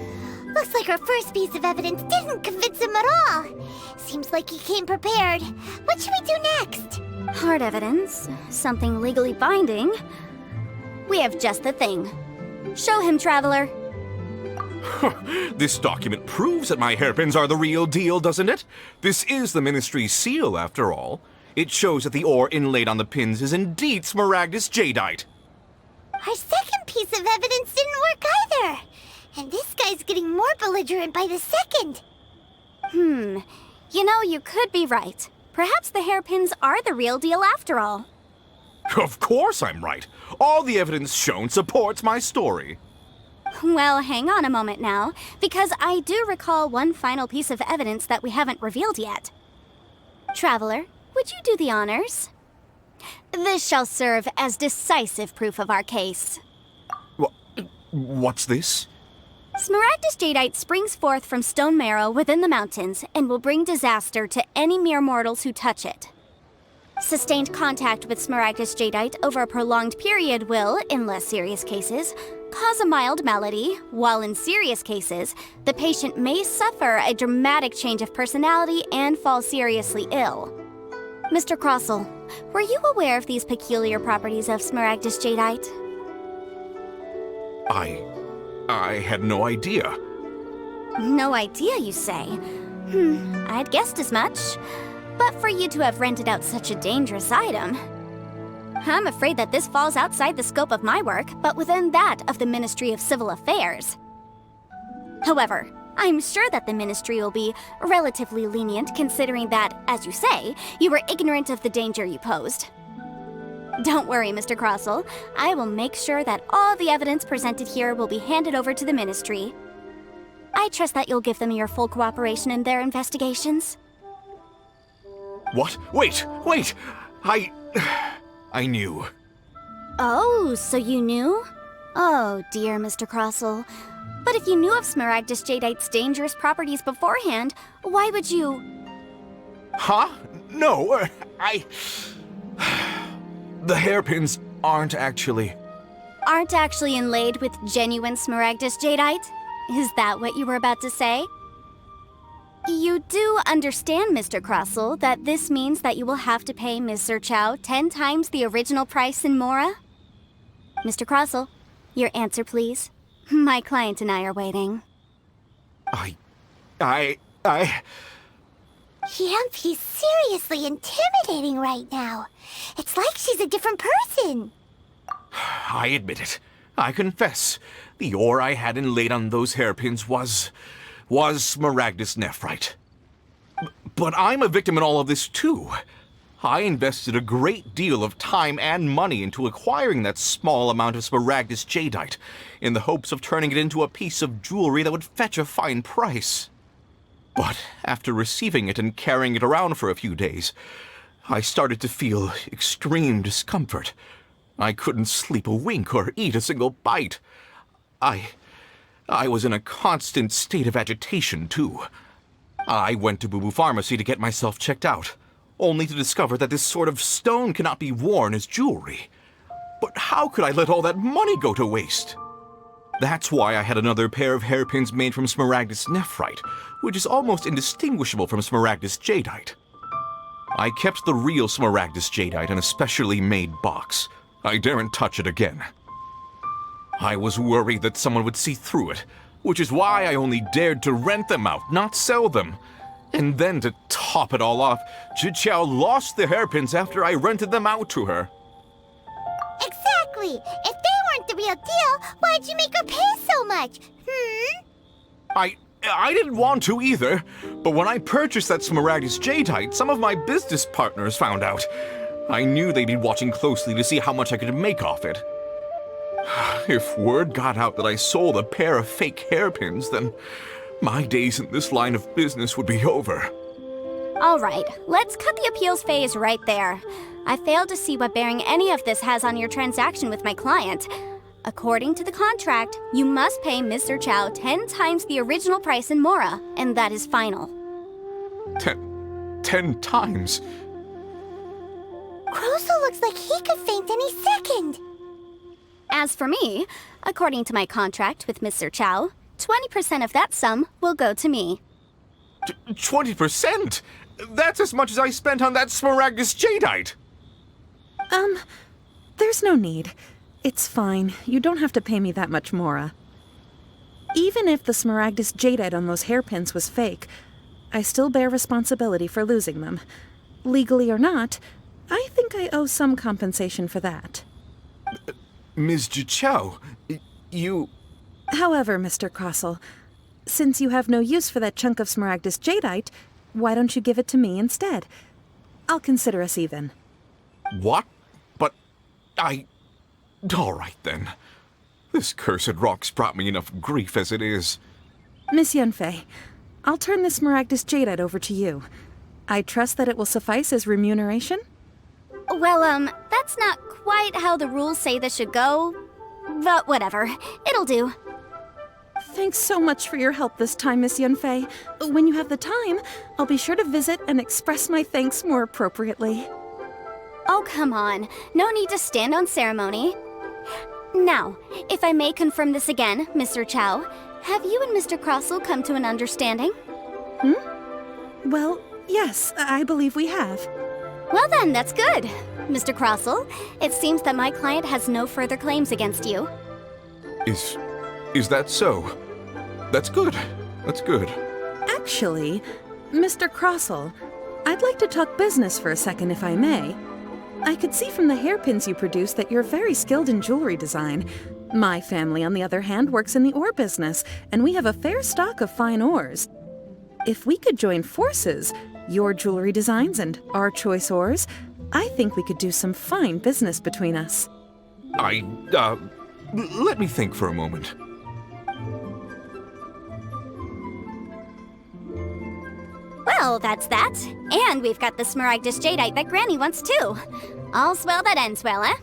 Looks like our first piece of evidence didn't convince him at all. Seems like he came prepared. What should we do next? Hard evidence, something legally binding. We have just the thing. Show him, Traveler. This document proves that my hairpins are the real deal, doesn't it? This is the Ministry's seal, after all. It shows that the ore inlaid on the pins is indeed Smaragdus jadeite. Our second piece of evidence didn't work either. And this guy's getting more belligerent by the second. You know, you could be right. Perhaps the hairpins are the real deal after all. Of course I'm right. All the evidence shown supports my story. Well, hang on a moment now, because I do recall one final piece of evidence that we haven't revealed yet. Traveler, would you do the honors? This shall serve as decisive proof of our case. What's this? Smaragdus jadeite springs forth from stone marrow within the mountains and will bring disaster to any mere mortals who touch it. Sustained contact with Smaragdus jadeite over a prolonged period will, in less serious cases, cause a mild malady, while in serious cases, the patient may suffer a dramatic change of personality and fall seriously ill. Mr. Crossell, were you aware of these peculiar properties of Smaragdus jadeite? I had no idea. No idea, you say? I'd guessed as much. But for you to have rented out such a dangerous item... I'm afraid that this falls outside the scope of my work, but within that of the Ministry of Civil Affairs. However, I'm sure that the Ministry will be relatively lenient considering that, as you say, you were ignorant of the danger you posed. Don't worry, Mr. Crossell. I will make sure that all the evidence presented here will be handed over to the Ministry. I trust that you'll give them your full cooperation in their investigations. What? Wait! I knew. Oh, so you knew? Oh, dear, Mr. Crossell. But if you knew of Smaragdus jadeite's dangerous properties beforehand, why would you... Huh? No, The hairpins aren't actually inlaid with genuine Smaragdus jadeite? Is that what you were about to say? You do understand, Mr. Crossell, that this means that you will have to pay Ms. Zerchow 10 times the original price in Mora? Mr. Crossell, your answer, please. My client and I are waiting. Yep, he's seriously intimidating right now. It's like she's a different person. I admit it. I confess. The ore I had inlaid on those hairpins was Smaragdus nephrite. But I'm a victim in all of this too. I invested a great deal of time and money into acquiring that small amount of Smaragdus jadeite, in the hopes of turning it into a piece of jewelry that would fetch a fine price. But after receiving it and carrying it around for a few days, I started to feel extreme discomfort. I couldn't sleep a wink or eat a single bite. I was in a constant state of agitation, too. I went to Boo Boo Pharmacy to get myself checked out, only to discover that this sort of stone cannot be worn as jewelry. But how could I let all that money go to waste? That's why I had another pair of hairpins made from Smaragdus nephrite, which is almost indistinguishable from Smaragdus jadeite. I kept the real Smaragdus jadeite in a specially made box. I daren't touch it again. I was worried that someone would see through it, which is why I only dared to rent them out, not sell them. And then to top it all off, Zhiqiao lost the hairpins after I rented them out to her. Exactly! If they weren't the real deal, why'd you make her pay so much? I didn't want to either, but when I purchased that Smaragdus jadeite, some of my business partners found out. I knew they'd be watching closely to see how much I could make off it. If word got out that I sold a pair of fake hairpins, then my days in this line of business would be over. All right, let's cut the appeals phase right there. I failed to see what bearing any of this has on your transaction with my client. According to the contract, you must pay Ms. Zerchow 10 times the original price in Mora, and that is final. 10 times? Crossell looks like he could faint any second. As for me, according to my contract with Ms. Zerchow, 20% of that sum will go to me. 20%? That's as much as I spent on that Smaragdus jadeite! There's no need. It's fine. You don't have to pay me that much, Mora. Even if the Smaragdus jadeite on those hairpins was fake, I still bear responsibility for losing them. Legally or not, I think I owe some compensation for that. Ms. Jichao, you... However, Mr. Crossell, since you have no use for that chunk of Smaragdus jadeite, why don't you give it to me instead? I'll consider us even. What? But all right, then. This cursed rock's brought me enough grief as it is. Miss Yunfei, I'll turn this Smaragdus jadeite over to you. I trust that it will suffice as remuneration? Well, that's not quite how the rules say this should go. But whatever. It'll do. Thanks so much for your help this time, Miss Yunfei. When you have the time, I'll be sure to visit and express my thanks more appropriately. Oh, come on. No need to stand on ceremony. Now, if I may confirm this again, Mr. Chow, have you and Mr. Crossell come to an understanding? Well, yes, I believe we have. Well then, that's good. Mr. Crossell, it seems that my client has no further claims against you. Is that so? That's good. That's good. Actually, Mr. Crossell, I'd like to talk business for a second, if I may. I could see from the hairpins you produce that you're very skilled in jewelry design. My family, on the other hand, works in the ore business, and we have a fair stock of fine ores. If we could join forces, your jewelry designs and our choice ores, I think we could do some fine business between us. Let me think for a moment. Well, that's that. And we've got the Smaragdus jadeite that Granny wants too. All's well that ends well, eh?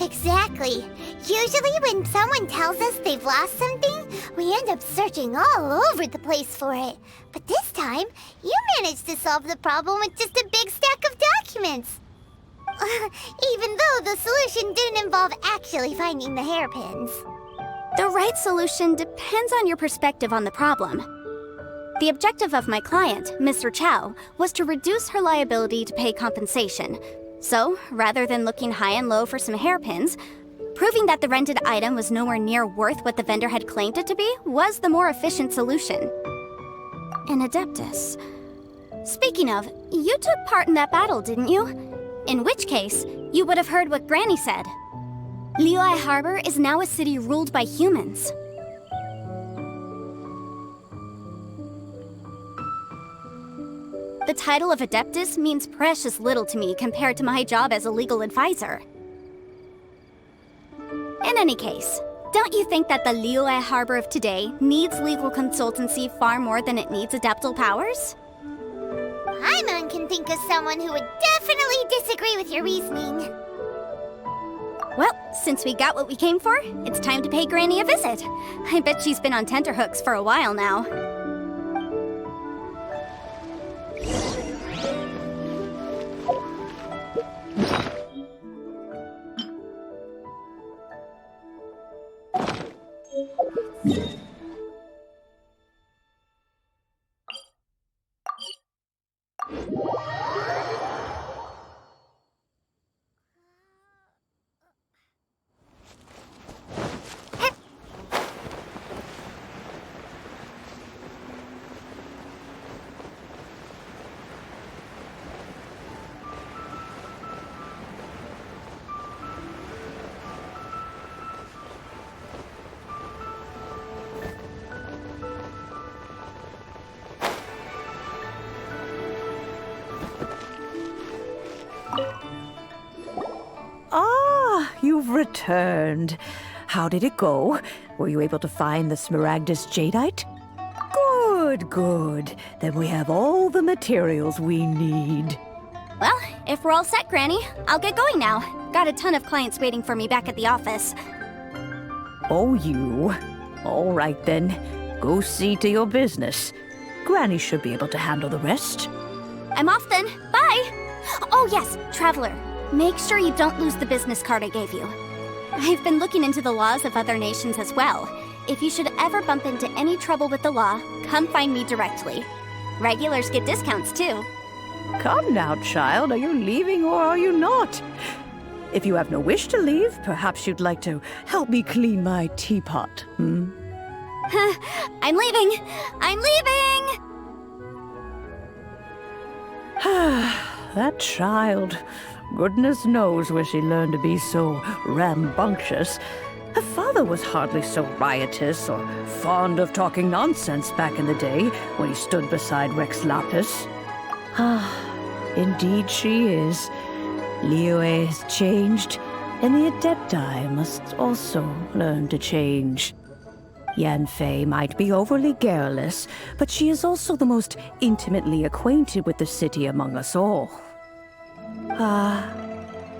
Exactly. Usually when someone tells us they've lost something, we end up searching all over the place for it. But this time, you managed to solve the problem with just a big stack of documents. Even though the solution didn't involve actually finding the hairpins. The right solution depends on your perspective on the problem. The objective of my client, Mr. Chow, was to reduce her liability to pay compensation. So, rather than looking high and low for some hairpins, proving that the rented item was nowhere near worth what the vendor had claimed it to be was the more efficient solution. An Adeptus. Speaking of, you took part in that battle, didn't you? In which case, you would have heard what Granny said. Liyue Harbor is now a city ruled by humans. The title of Adeptus means precious little to me compared to my job as a legal advisor. In any case, don't you think that the Liyue Harbor of today needs legal consultancy far more than it needs adeptal powers? Paimon can think of someone who would definitely disagree with your reasoning. Well, since we got what we came for, it's time to pay Granny a visit. I bet she's been on tenterhooks for a while now. You've returned. How did it go? Were you able to find the Smaragdus jadeite? Good, good. Then we have all the materials we need. Well, if we're all set, Granny, I'll get going now. Got a ton of clients waiting for me back at the office. Oh, you? All right then. Go see to your business. Granny should be able to handle the rest. I'm off then. Bye! Oh yes, Traveler. Make sure you don't lose the business card I gave you. I've been looking into the laws of other nations as well. If you should ever bump into any trouble with the law, come find me directly. Regulars get discounts too. Come now, child. Are you leaving or are you not? If you have no wish to leave, perhaps you'd like to help me clean my teapot, hmm? I'm leaving! I'm leaving! That child. Goodness knows where she learned to be so rambunctious. Her father was hardly so riotous or fond of talking nonsense back in the day when he stood beside Rex Lapis. Indeed she is. Liyue has changed, and the Adepti must also learn to change. Yanfei might be overly garrulous, but she is also the most intimately acquainted with the city among us all.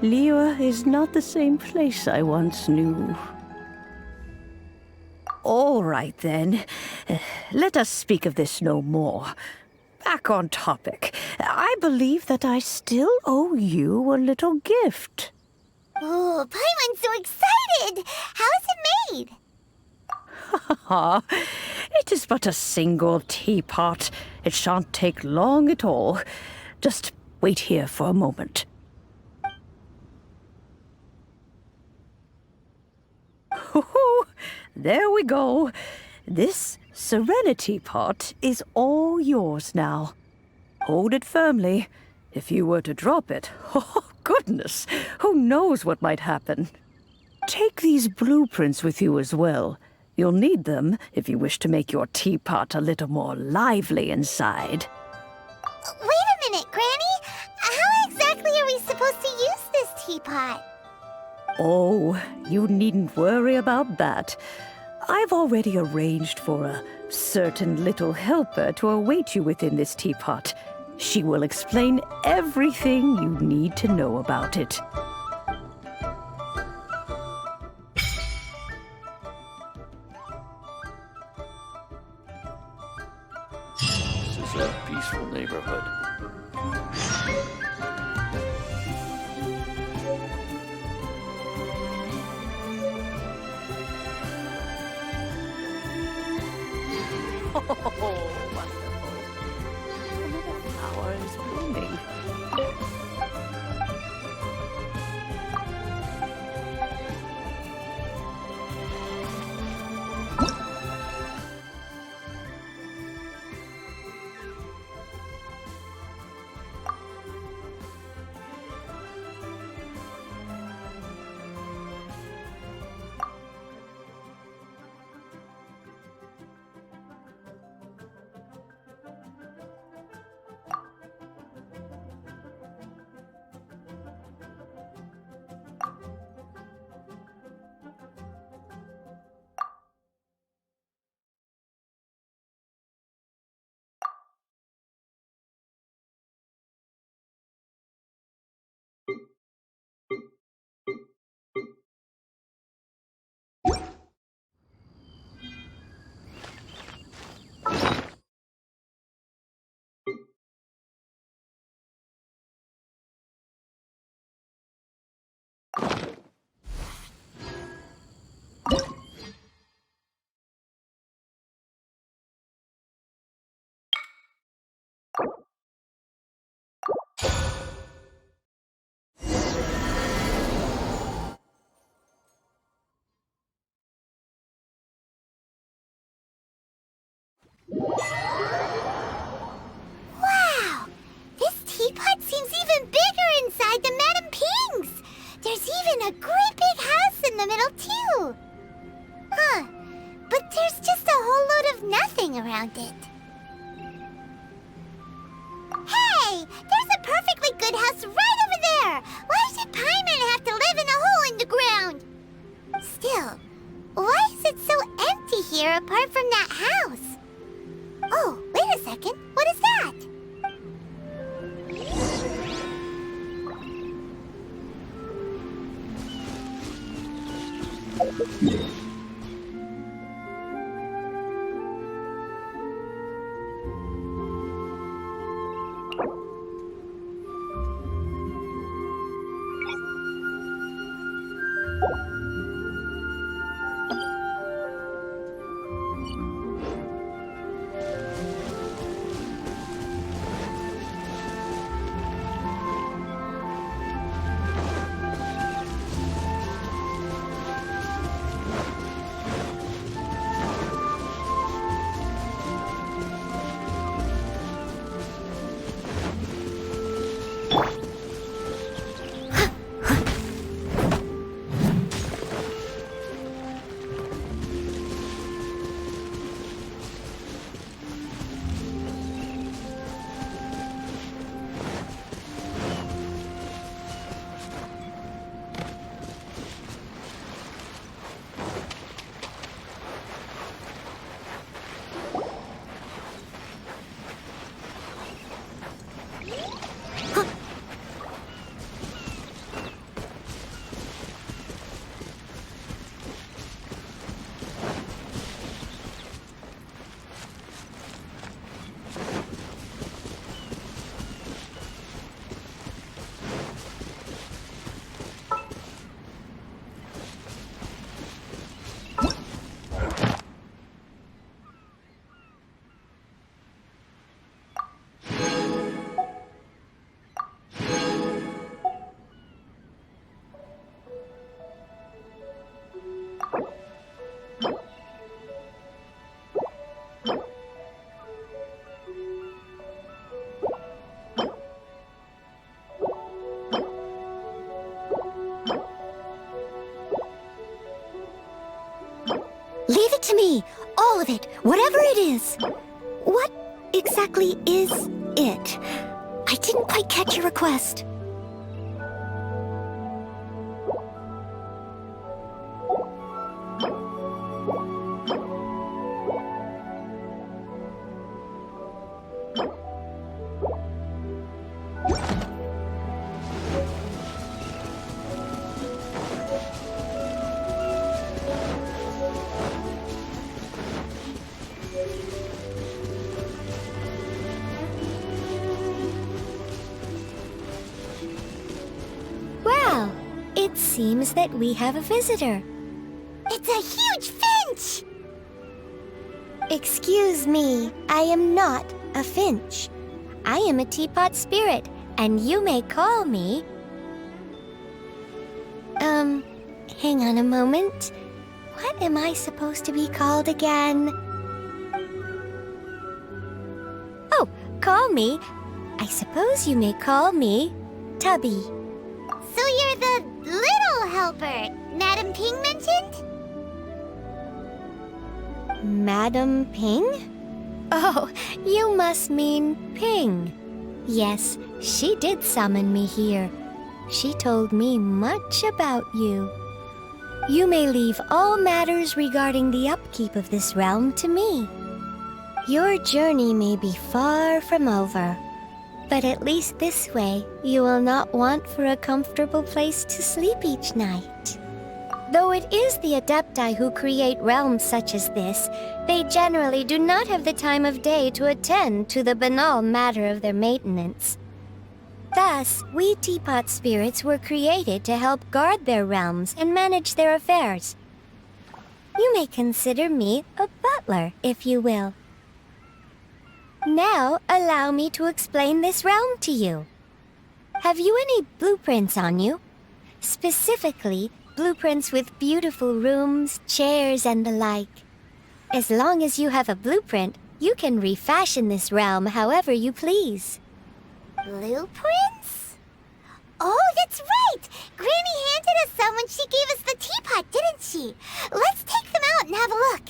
Liyue is not the same place I once knew. All right, then. Let us speak of this no more. Back on topic. I believe that I still owe you a little gift. Oh, Paimon's so excited! How is it made? It is but a single teapot. It shan't take long at all. Just wait here for a moment. There we go. This Serenity Pot is all yours now. Hold it firmly. If you were to drop it, oh goodness, who knows what might happen. Take these blueprints with you as well. You'll need them if you wish to make your teapot a little more lively inside. Wait a minute, Granny! How exactly are we supposed to use this teapot? Oh, you needn't worry about that. I've already arranged for a certain little helper to await you within this teapot. She will explain everything you need to know about it. This is a peaceful neighborhood. Oh, wonderful. Another flower is blooming. Wow! This teapot seems even bigger inside than Madame Ping's! There's even a great big house in the middle, too! Huh. But there's just a whole load of nothing around it. Hey! There's a perfectly good house right over there! Why did Paimon have to live in a hole in the ground? Still, why is it so empty here apart from that house? Oh, wait a second. What is that? of it, whatever it is. What exactly is it? I didn't quite catch your request. Well, it seems that we have a visitor. It's a huge finch! Excuse me, I am not a finch. I am a teapot spirit, and you may call me... hang on a moment. What am I supposed to be called again? Oh, call me. I suppose you may call me Tubby. So you're the little helper Madam Ping mentioned? Madam Ping? Oh, you must mean Ping. Yes, she did summon me here. She told me much about you. You may leave all matters regarding the upkeep of this realm to me. Your journey may be far from over, but at least this way you will not want for a comfortable place to sleep each night. Though it is the Adepti who create realms such as this, they generally do not have the time of day to attend to the banal matter of their maintenance. Thus, we Teapot spirits were created to help guard their realms and manage their affairs. You may consider me a butler, if you will. Now, allow me to explain this realm to you. Have you any blueprints on you? Specifically, blueprints with beautiful rooms, chairs, and the like. As long as you have a blueprint, you can refashion this realm however you please. Blueprints? Oh, that's right! Granny handed us some when she gave us the teapot, didn't she? Let's take them out and have a look.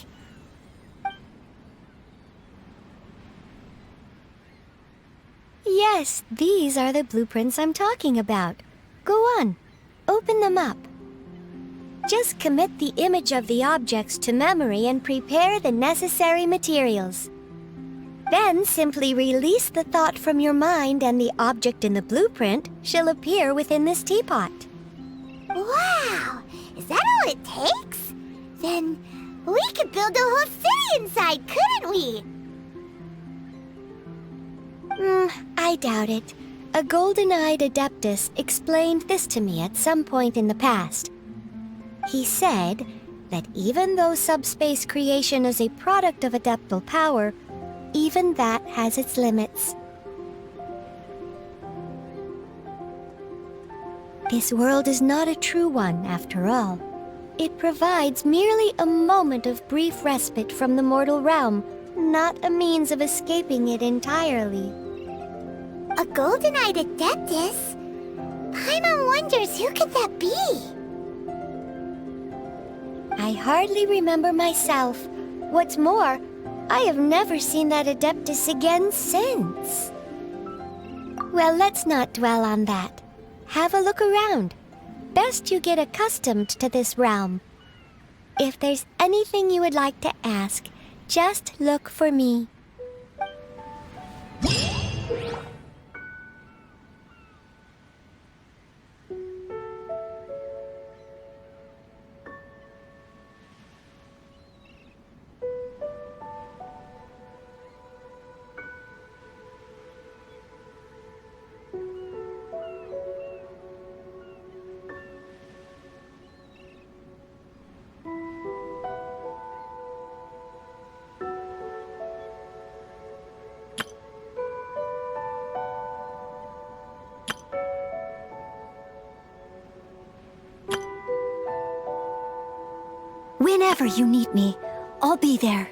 Yes, these are the blueprints I'm talking about. Go on, open them up. Just commit the image of the objects to memory and prepare the necessary materials. Then simply release the thought from your mind and the object in the blueprint shall appear within this teapot. Wow! Is that all it takes? Then we could build a whole city inside, couldn't we? I doubt it. A golden-eyed adeptus explained this to me at some point in the past. He said that even though subspace creation is a product of adeptal power, even that has its limits. This world is not a true one, after all. It provides merely a moment of brief respite from the mortal realm, not a means of escaping it entirely. A golden-eyed adeptus? Paimon wonders who could that be? I hardly remember myself. What's more, I have never seen that adeptus again since. Well, let's not dwell on that. Have a look around. Best you get accustomed to this realm. If there's anything you would like to ask, just look for me. Whenever you need me, I'll be there.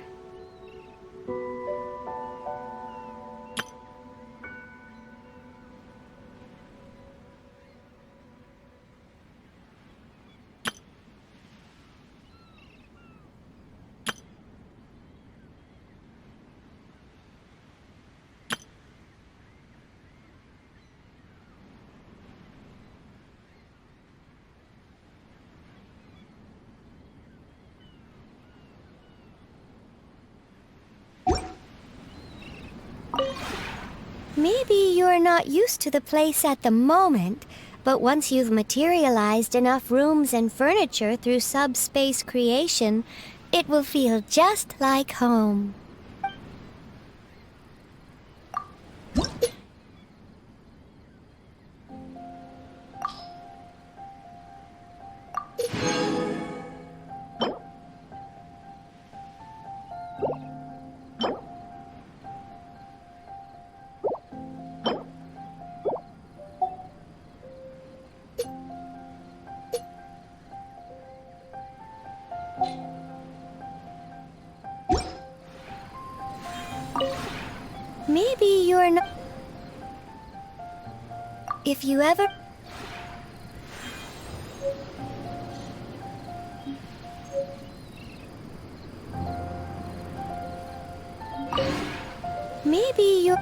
Maybe you're not used to the place at the moment, but once you've materialized enough rooms and furniture through subspace creation, it will feel just like home. Maybe you're not... If you ever... Maybe you're...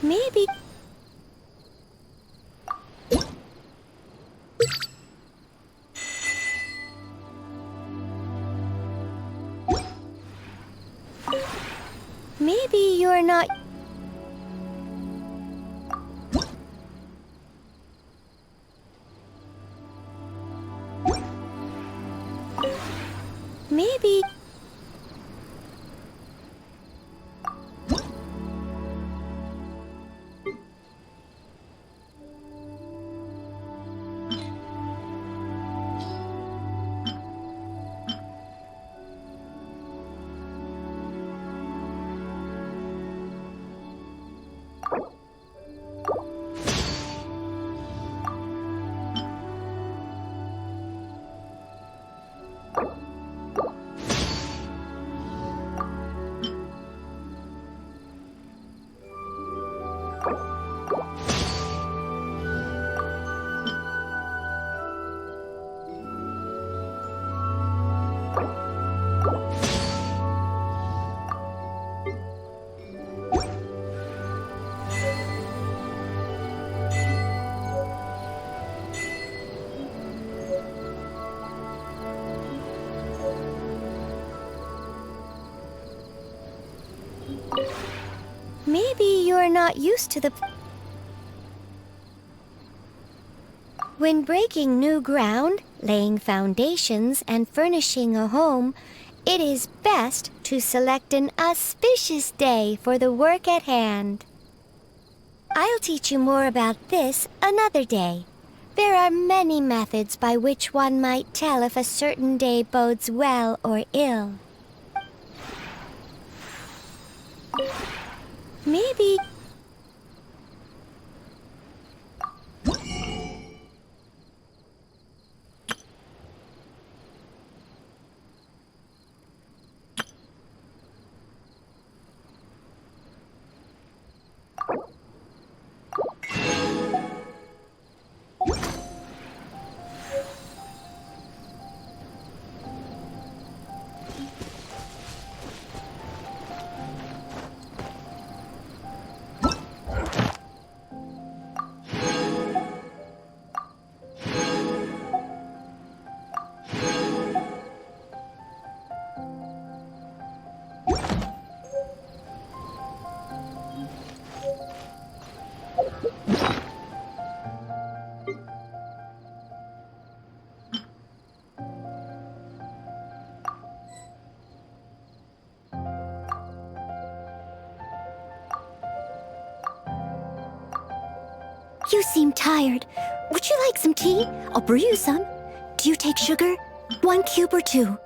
Maybe... Maybe you're not... Maybe... Maybe you're not used to the... When breaking new ground, laying foundations, and furnishing a home, it is best to select an auspicious day for the work at hand. I'll teach you more about this another day. There are many methods by which one might tell if a certain day bodes well or ill. Maybe... You seem tired. Would you like some tea? I'll brew you some. Do you take sugar? 1 cube or 2?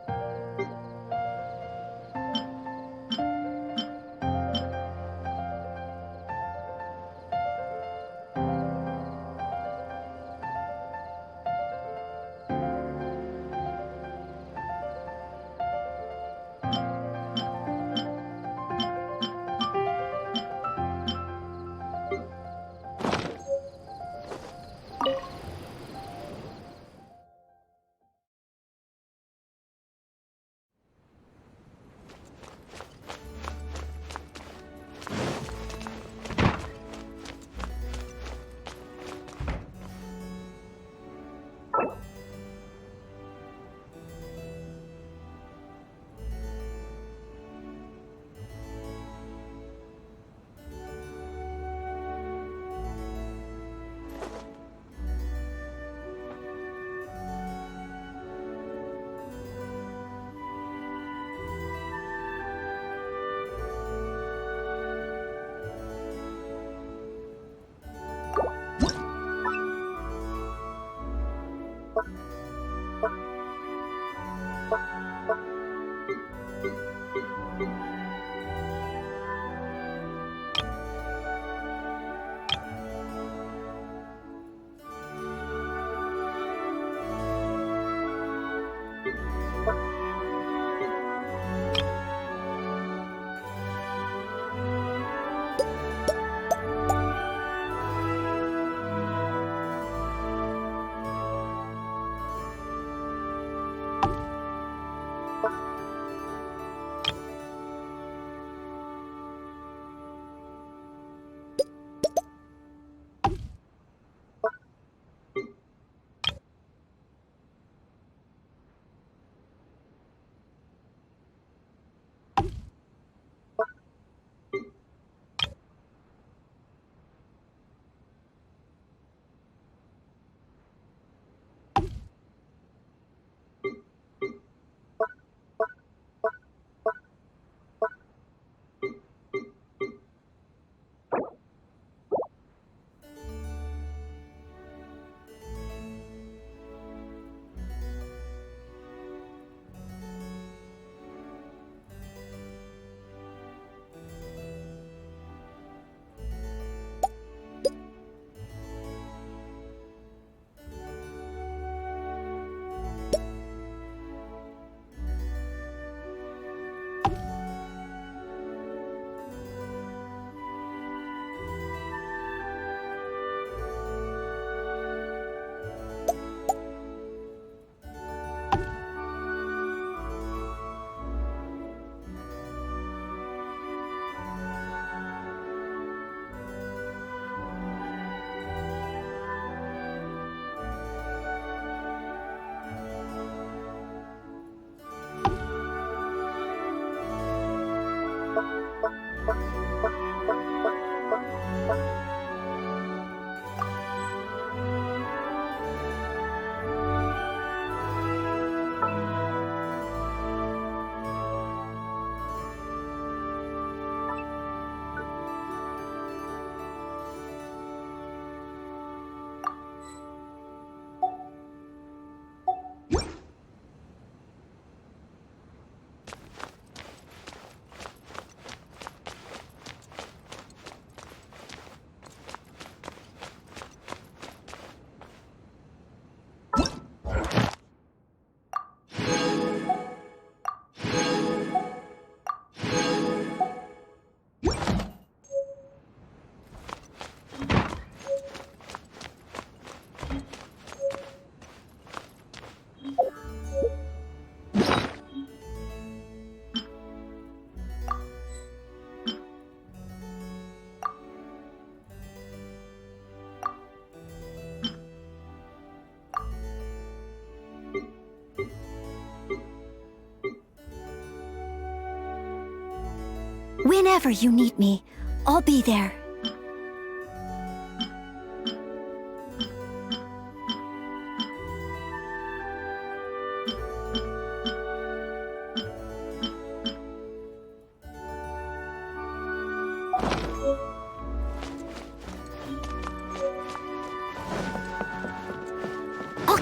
Whenever you need me, I'll be there.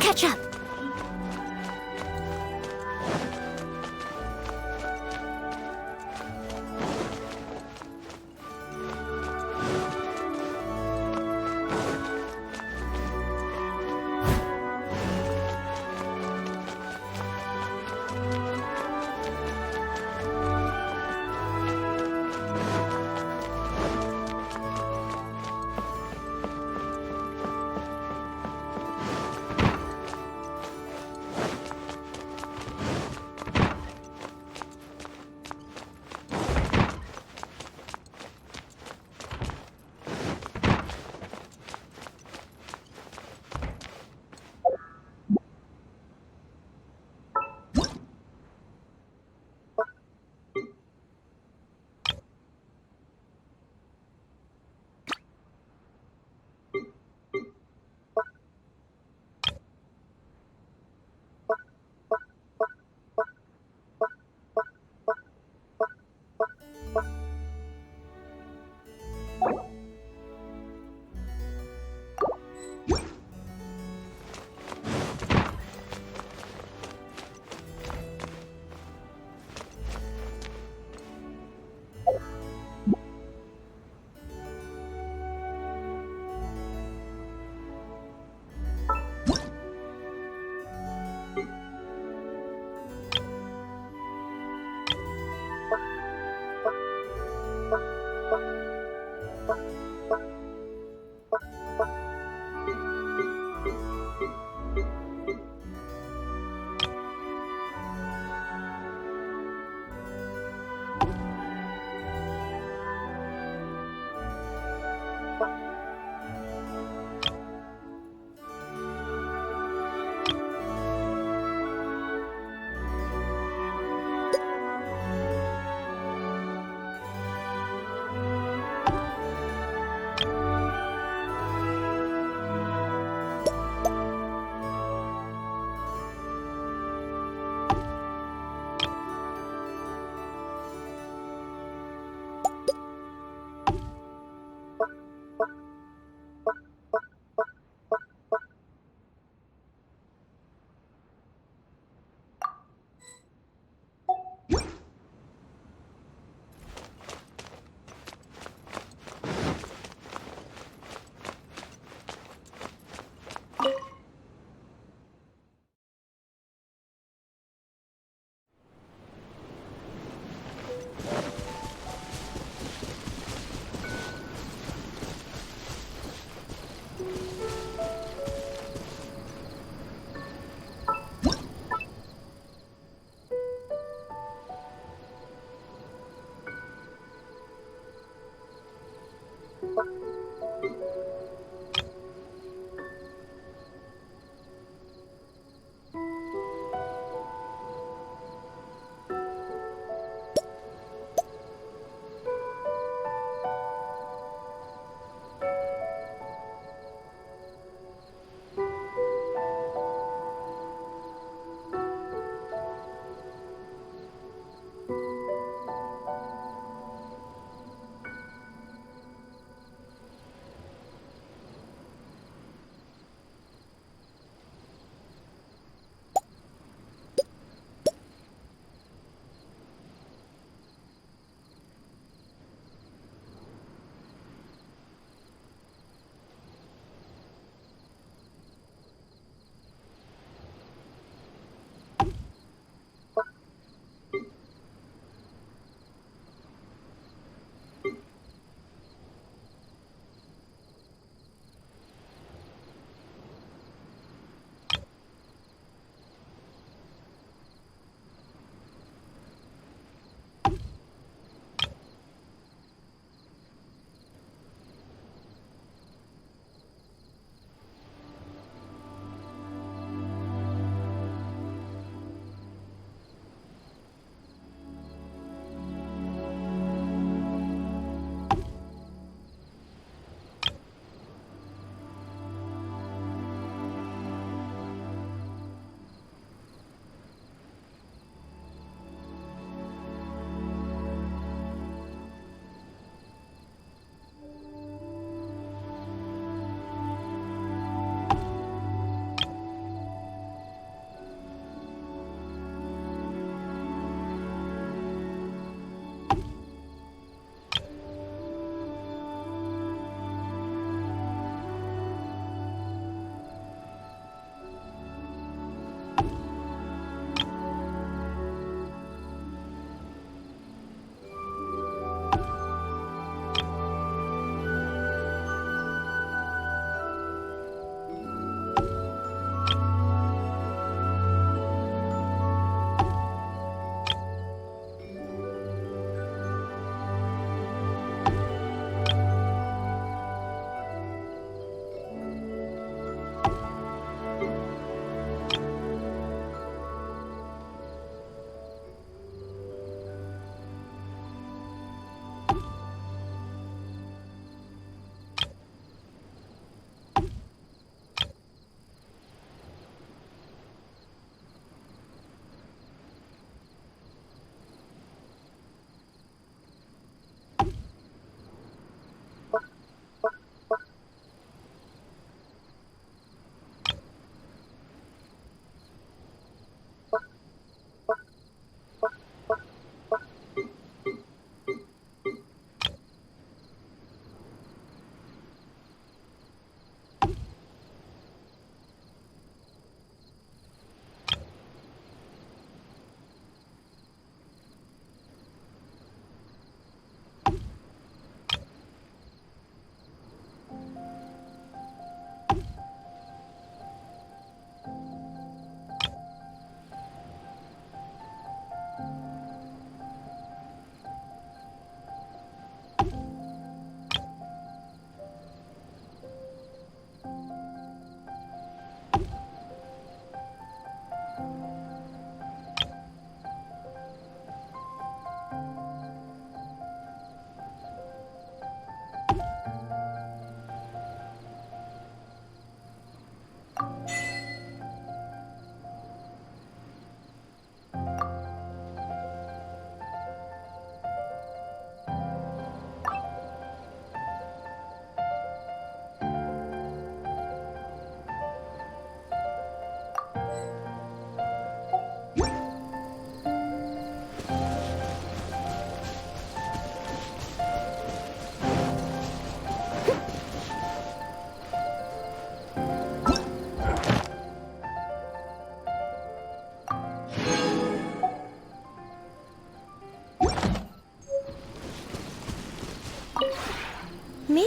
catch up.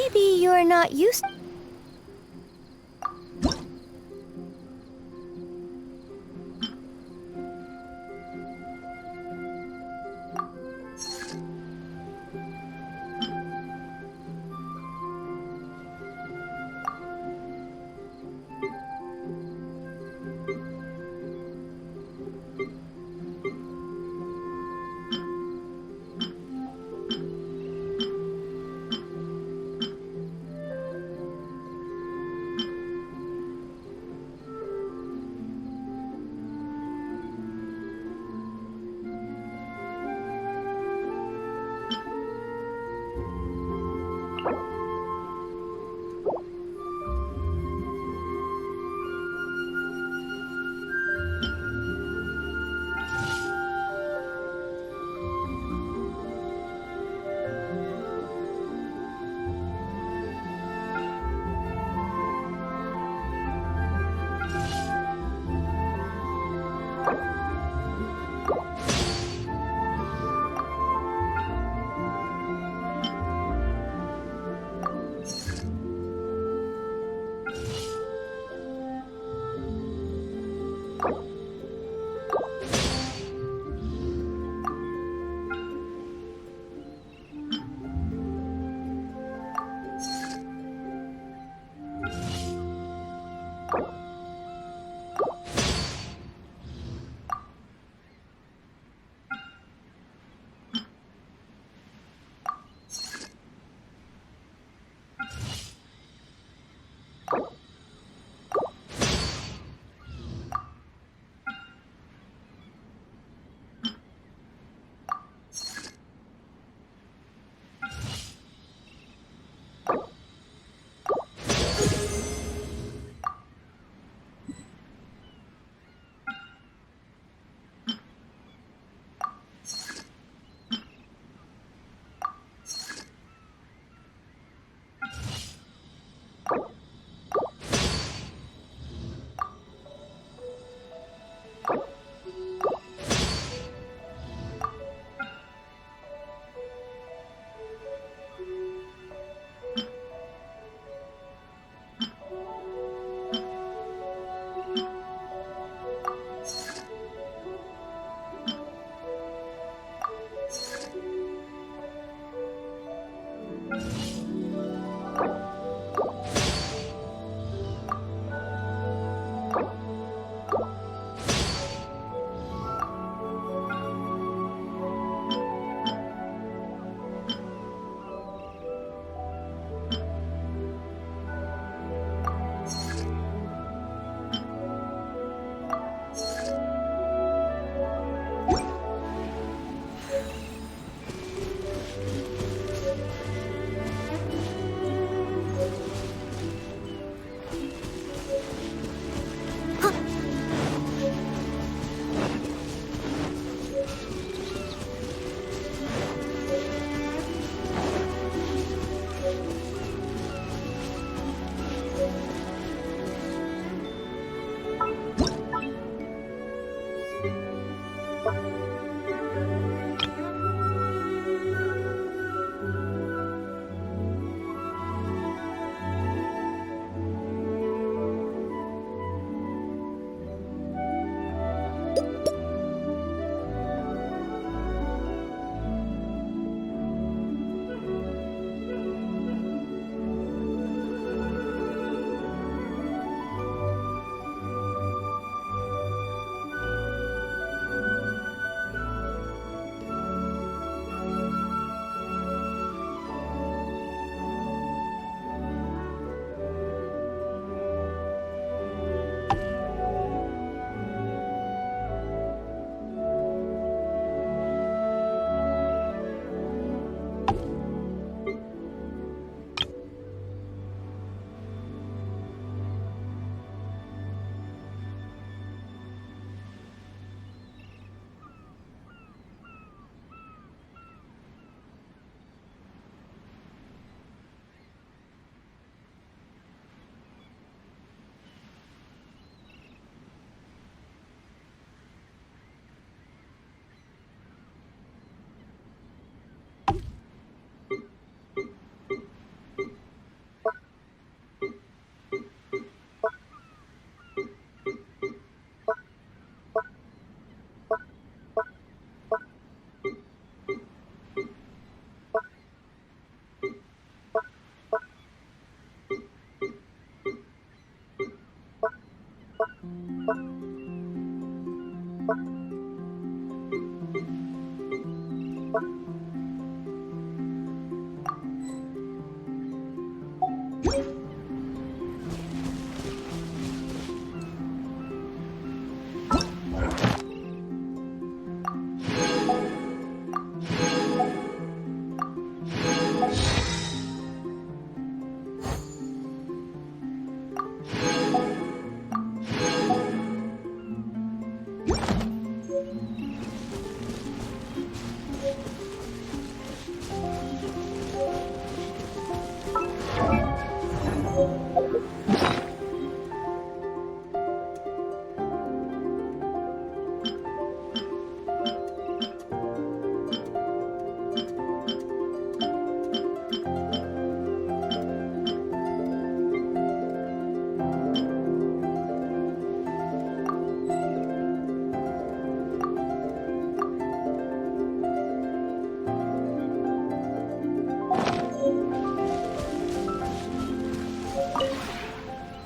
Maybe you're not used.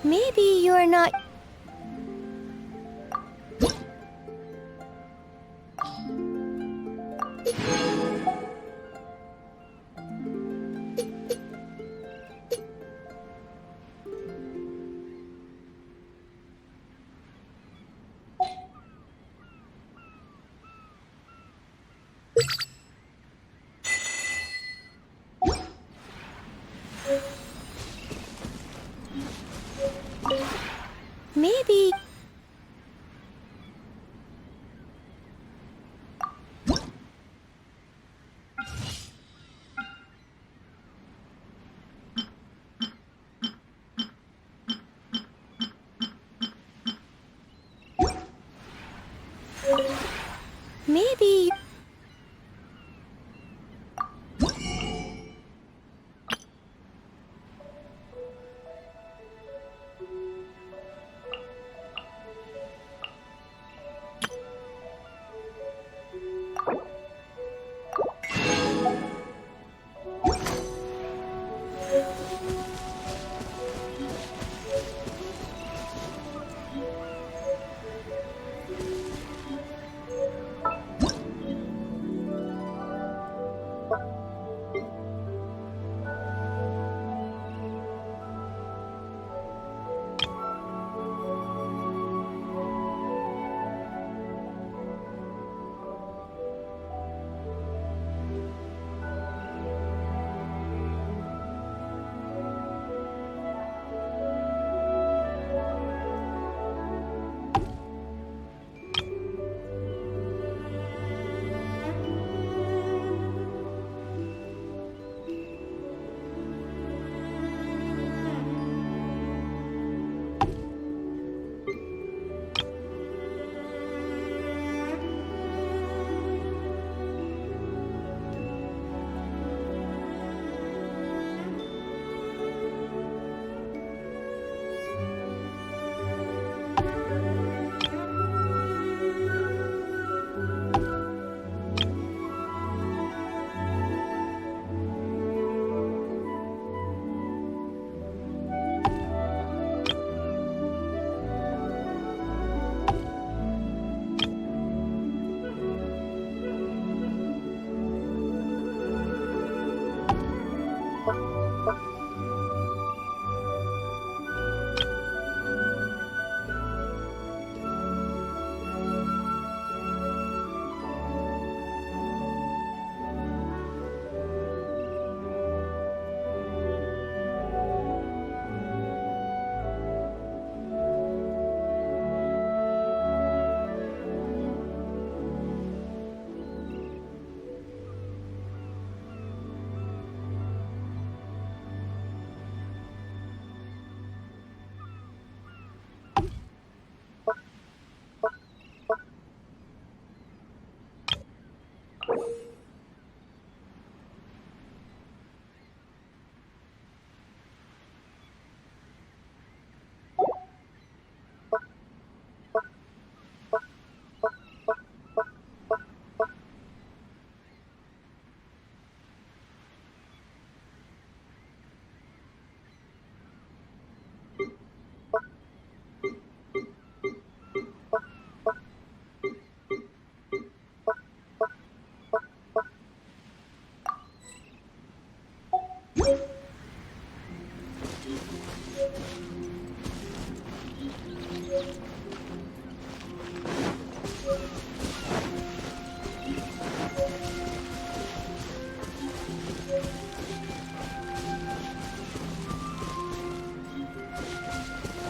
Maybe you're not... Maybe... Maybe...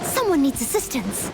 Someone needs assistance.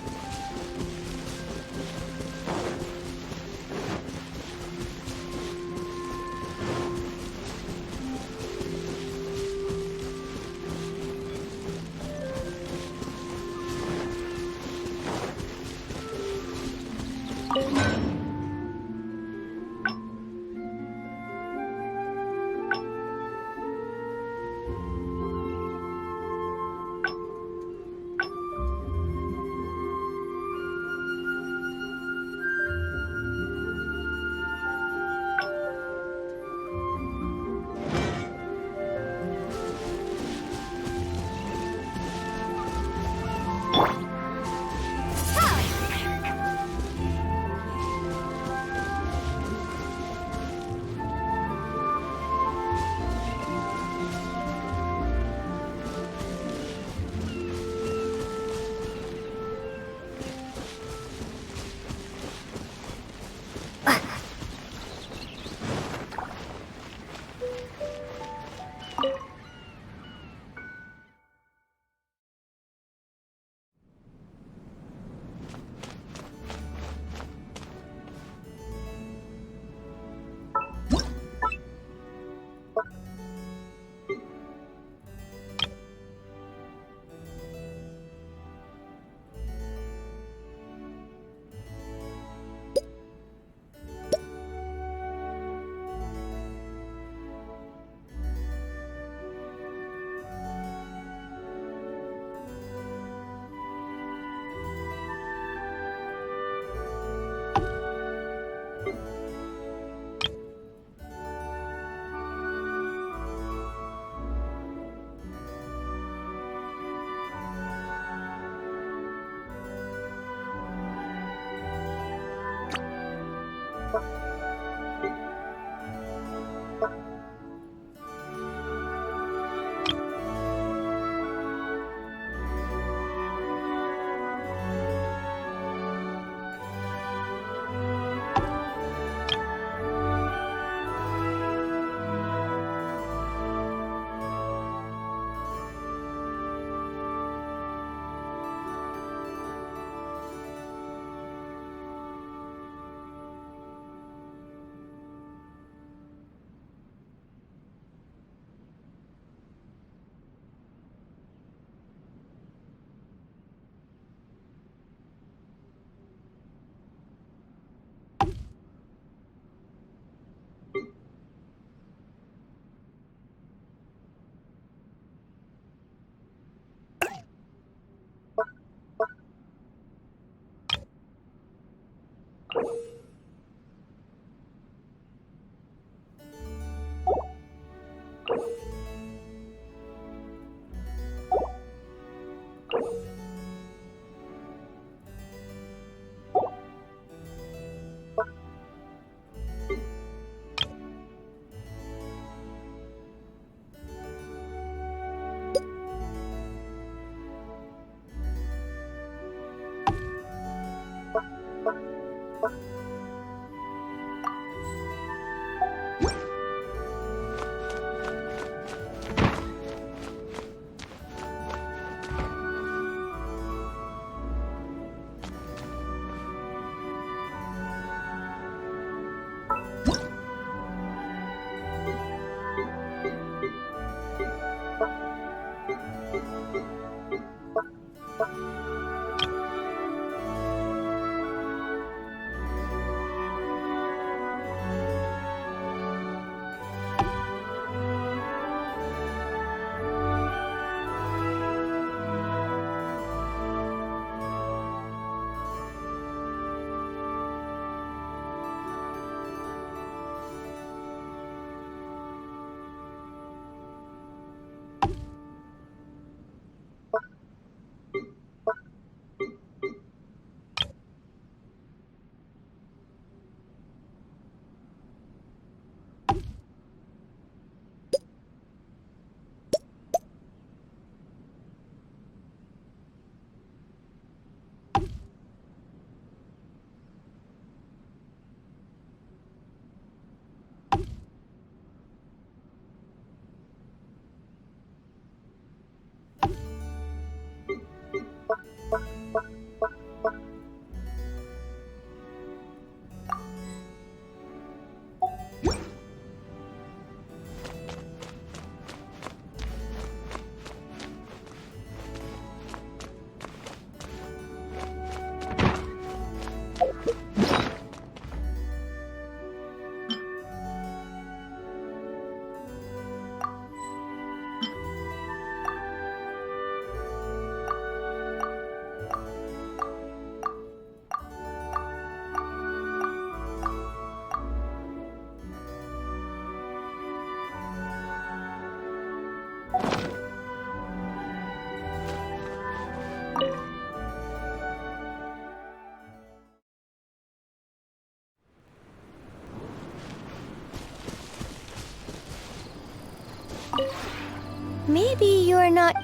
Maybe you're not...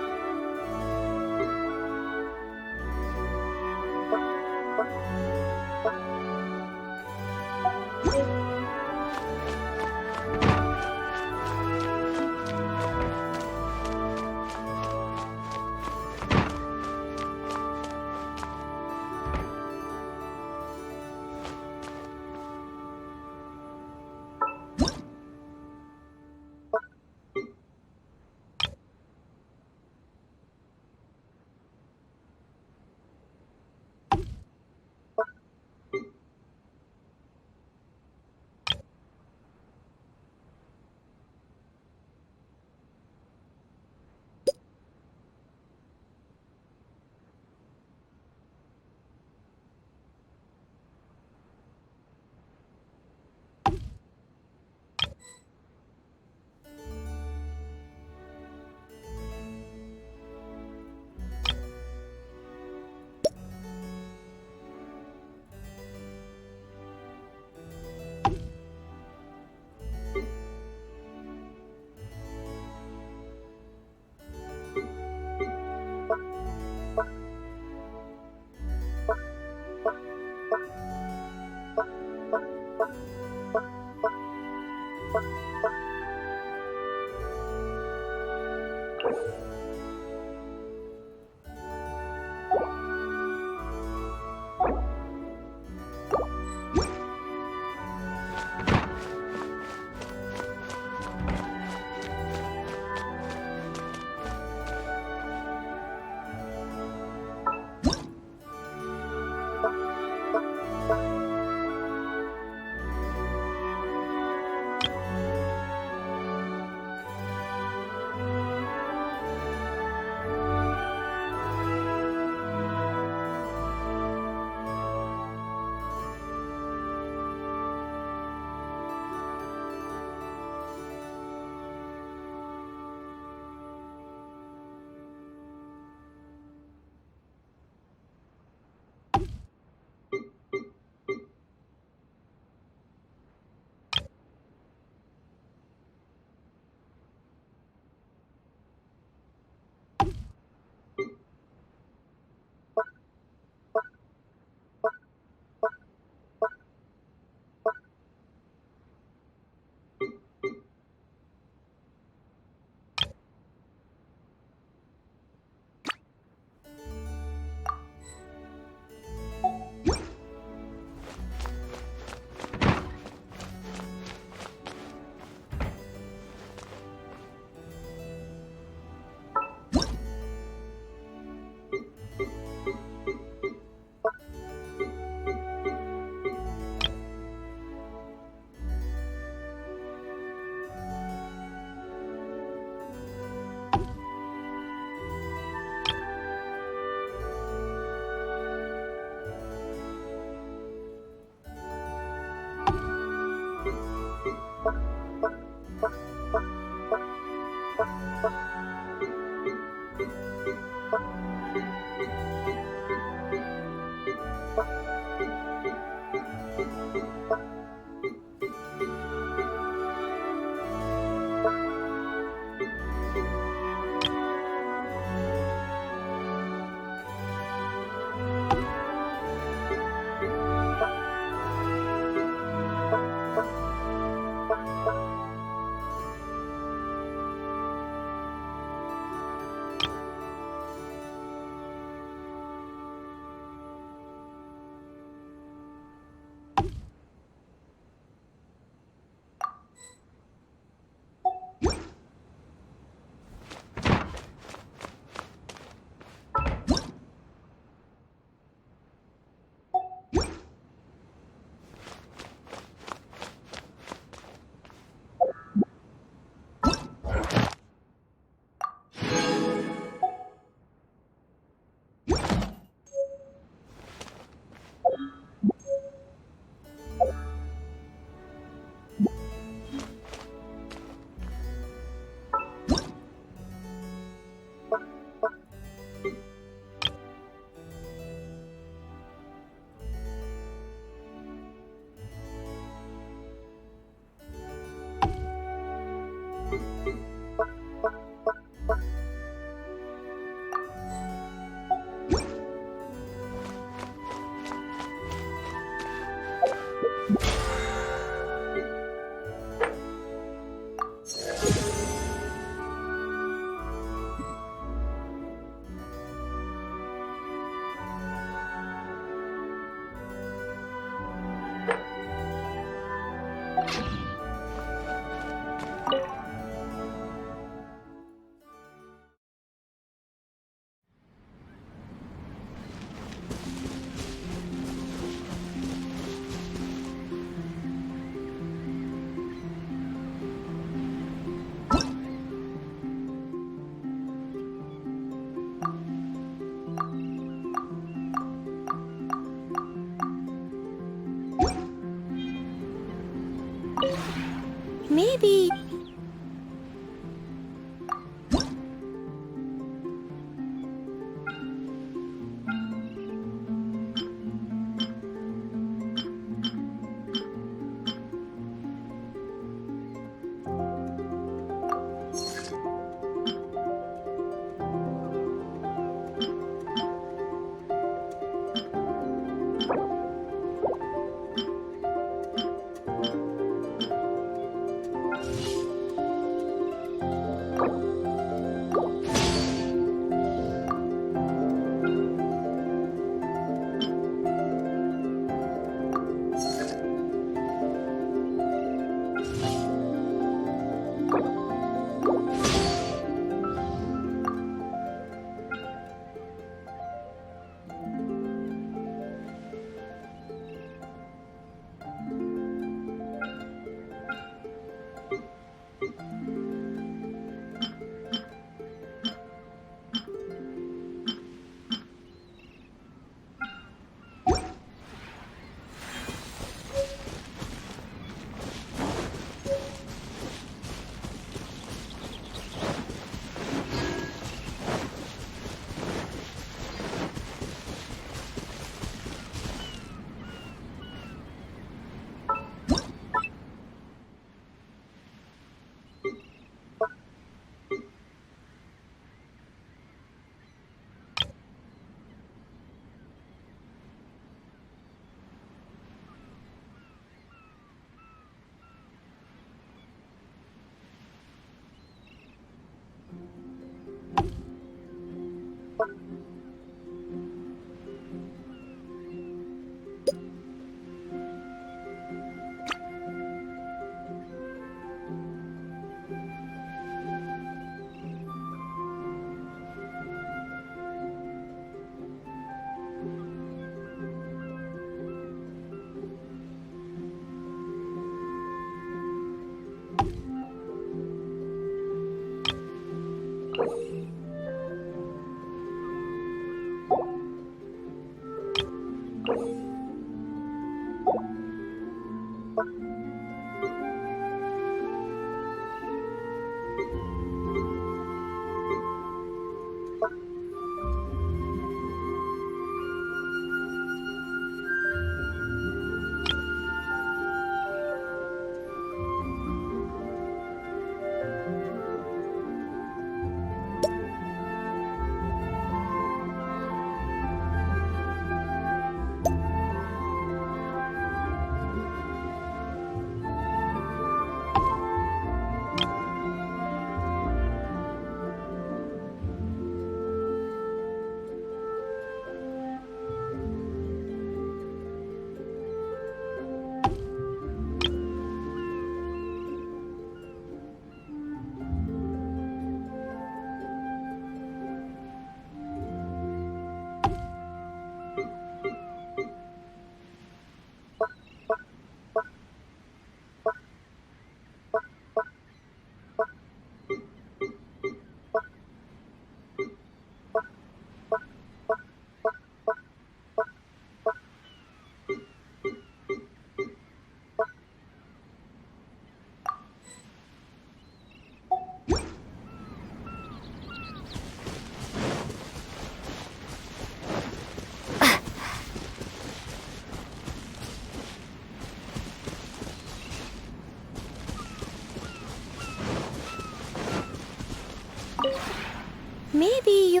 Maybe you...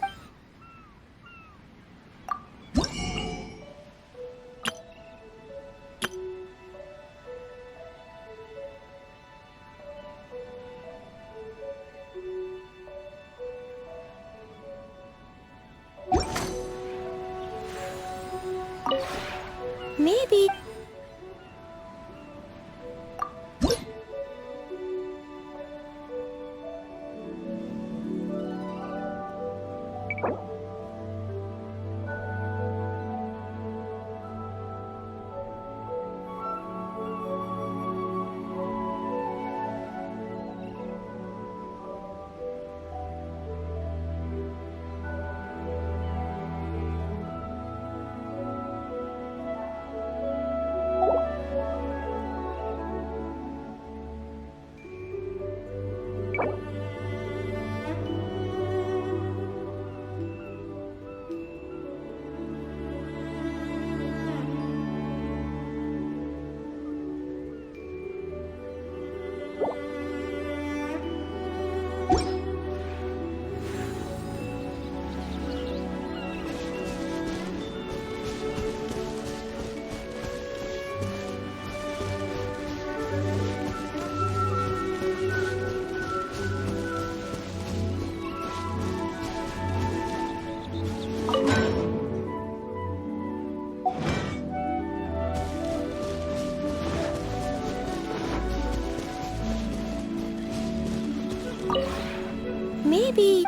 Maybe... Maybe...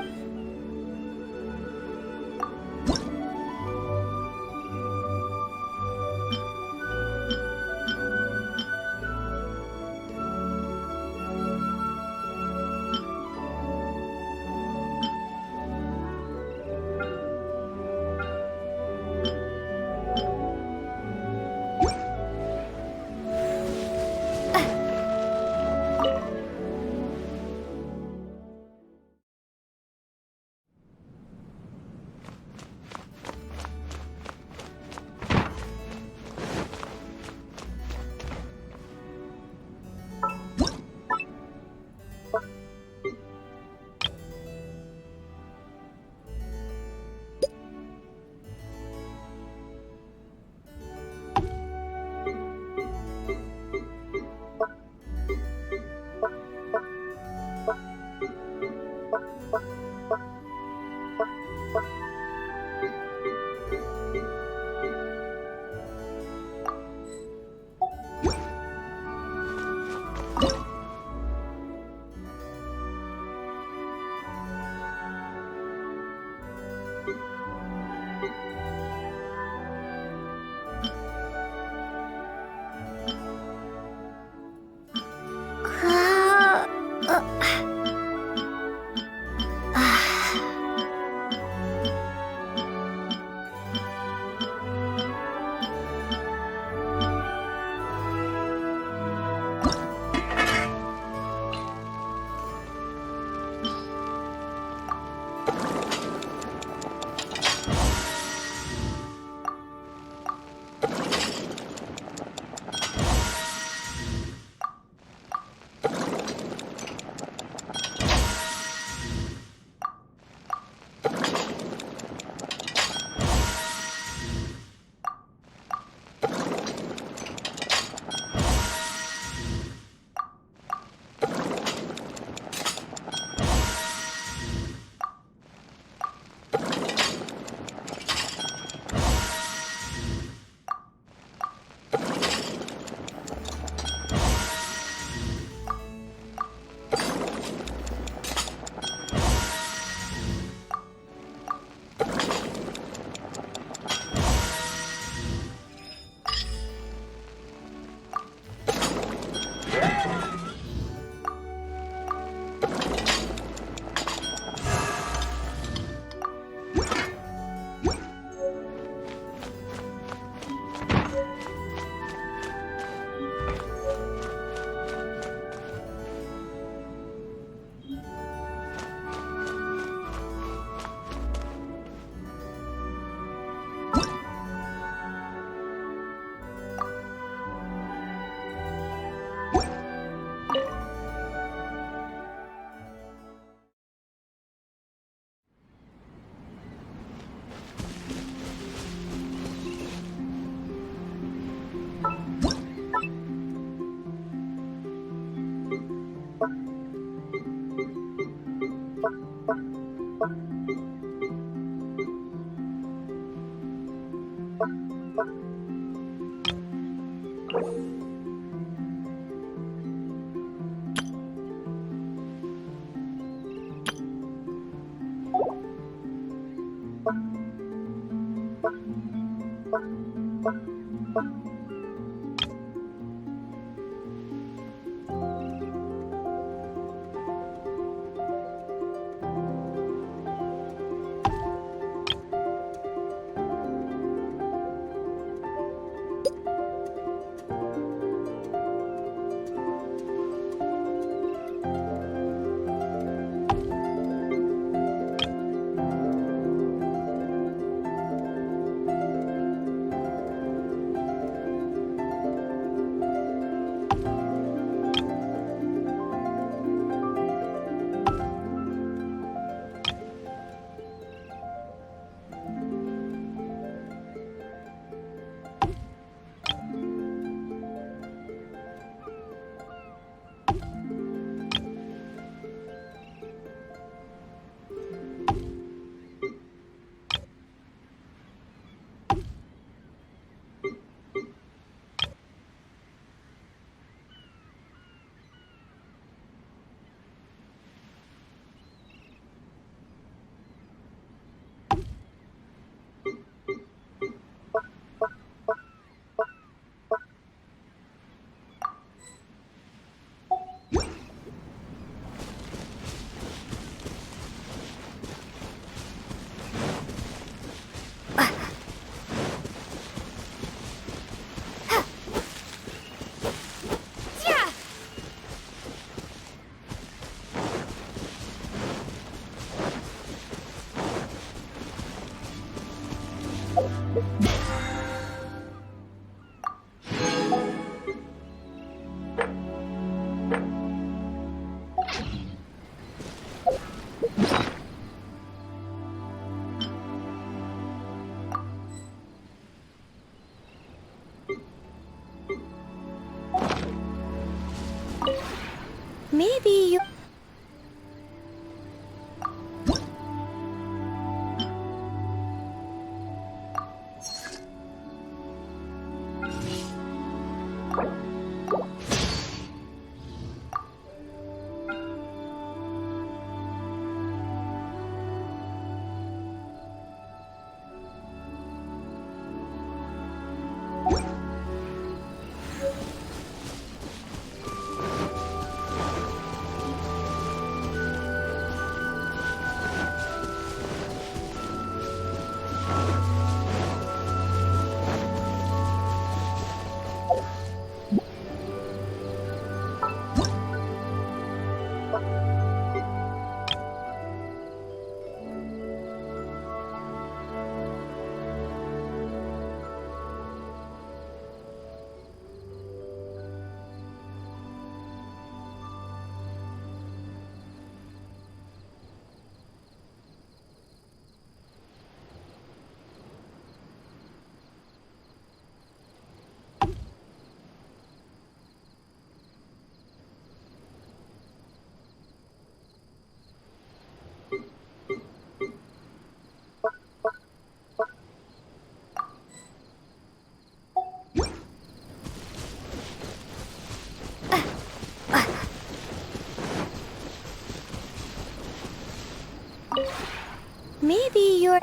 Maybe you're...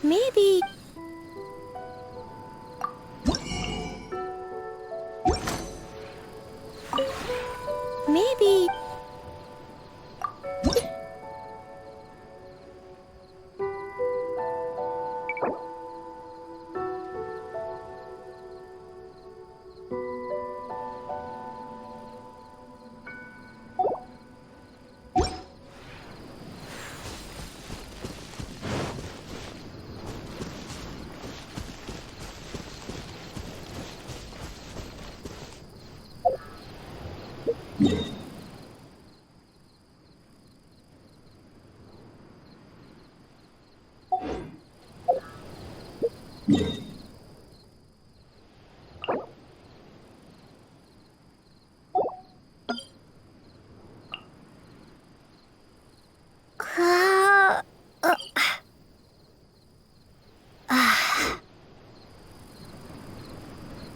Maybe... Maybe... Yeah.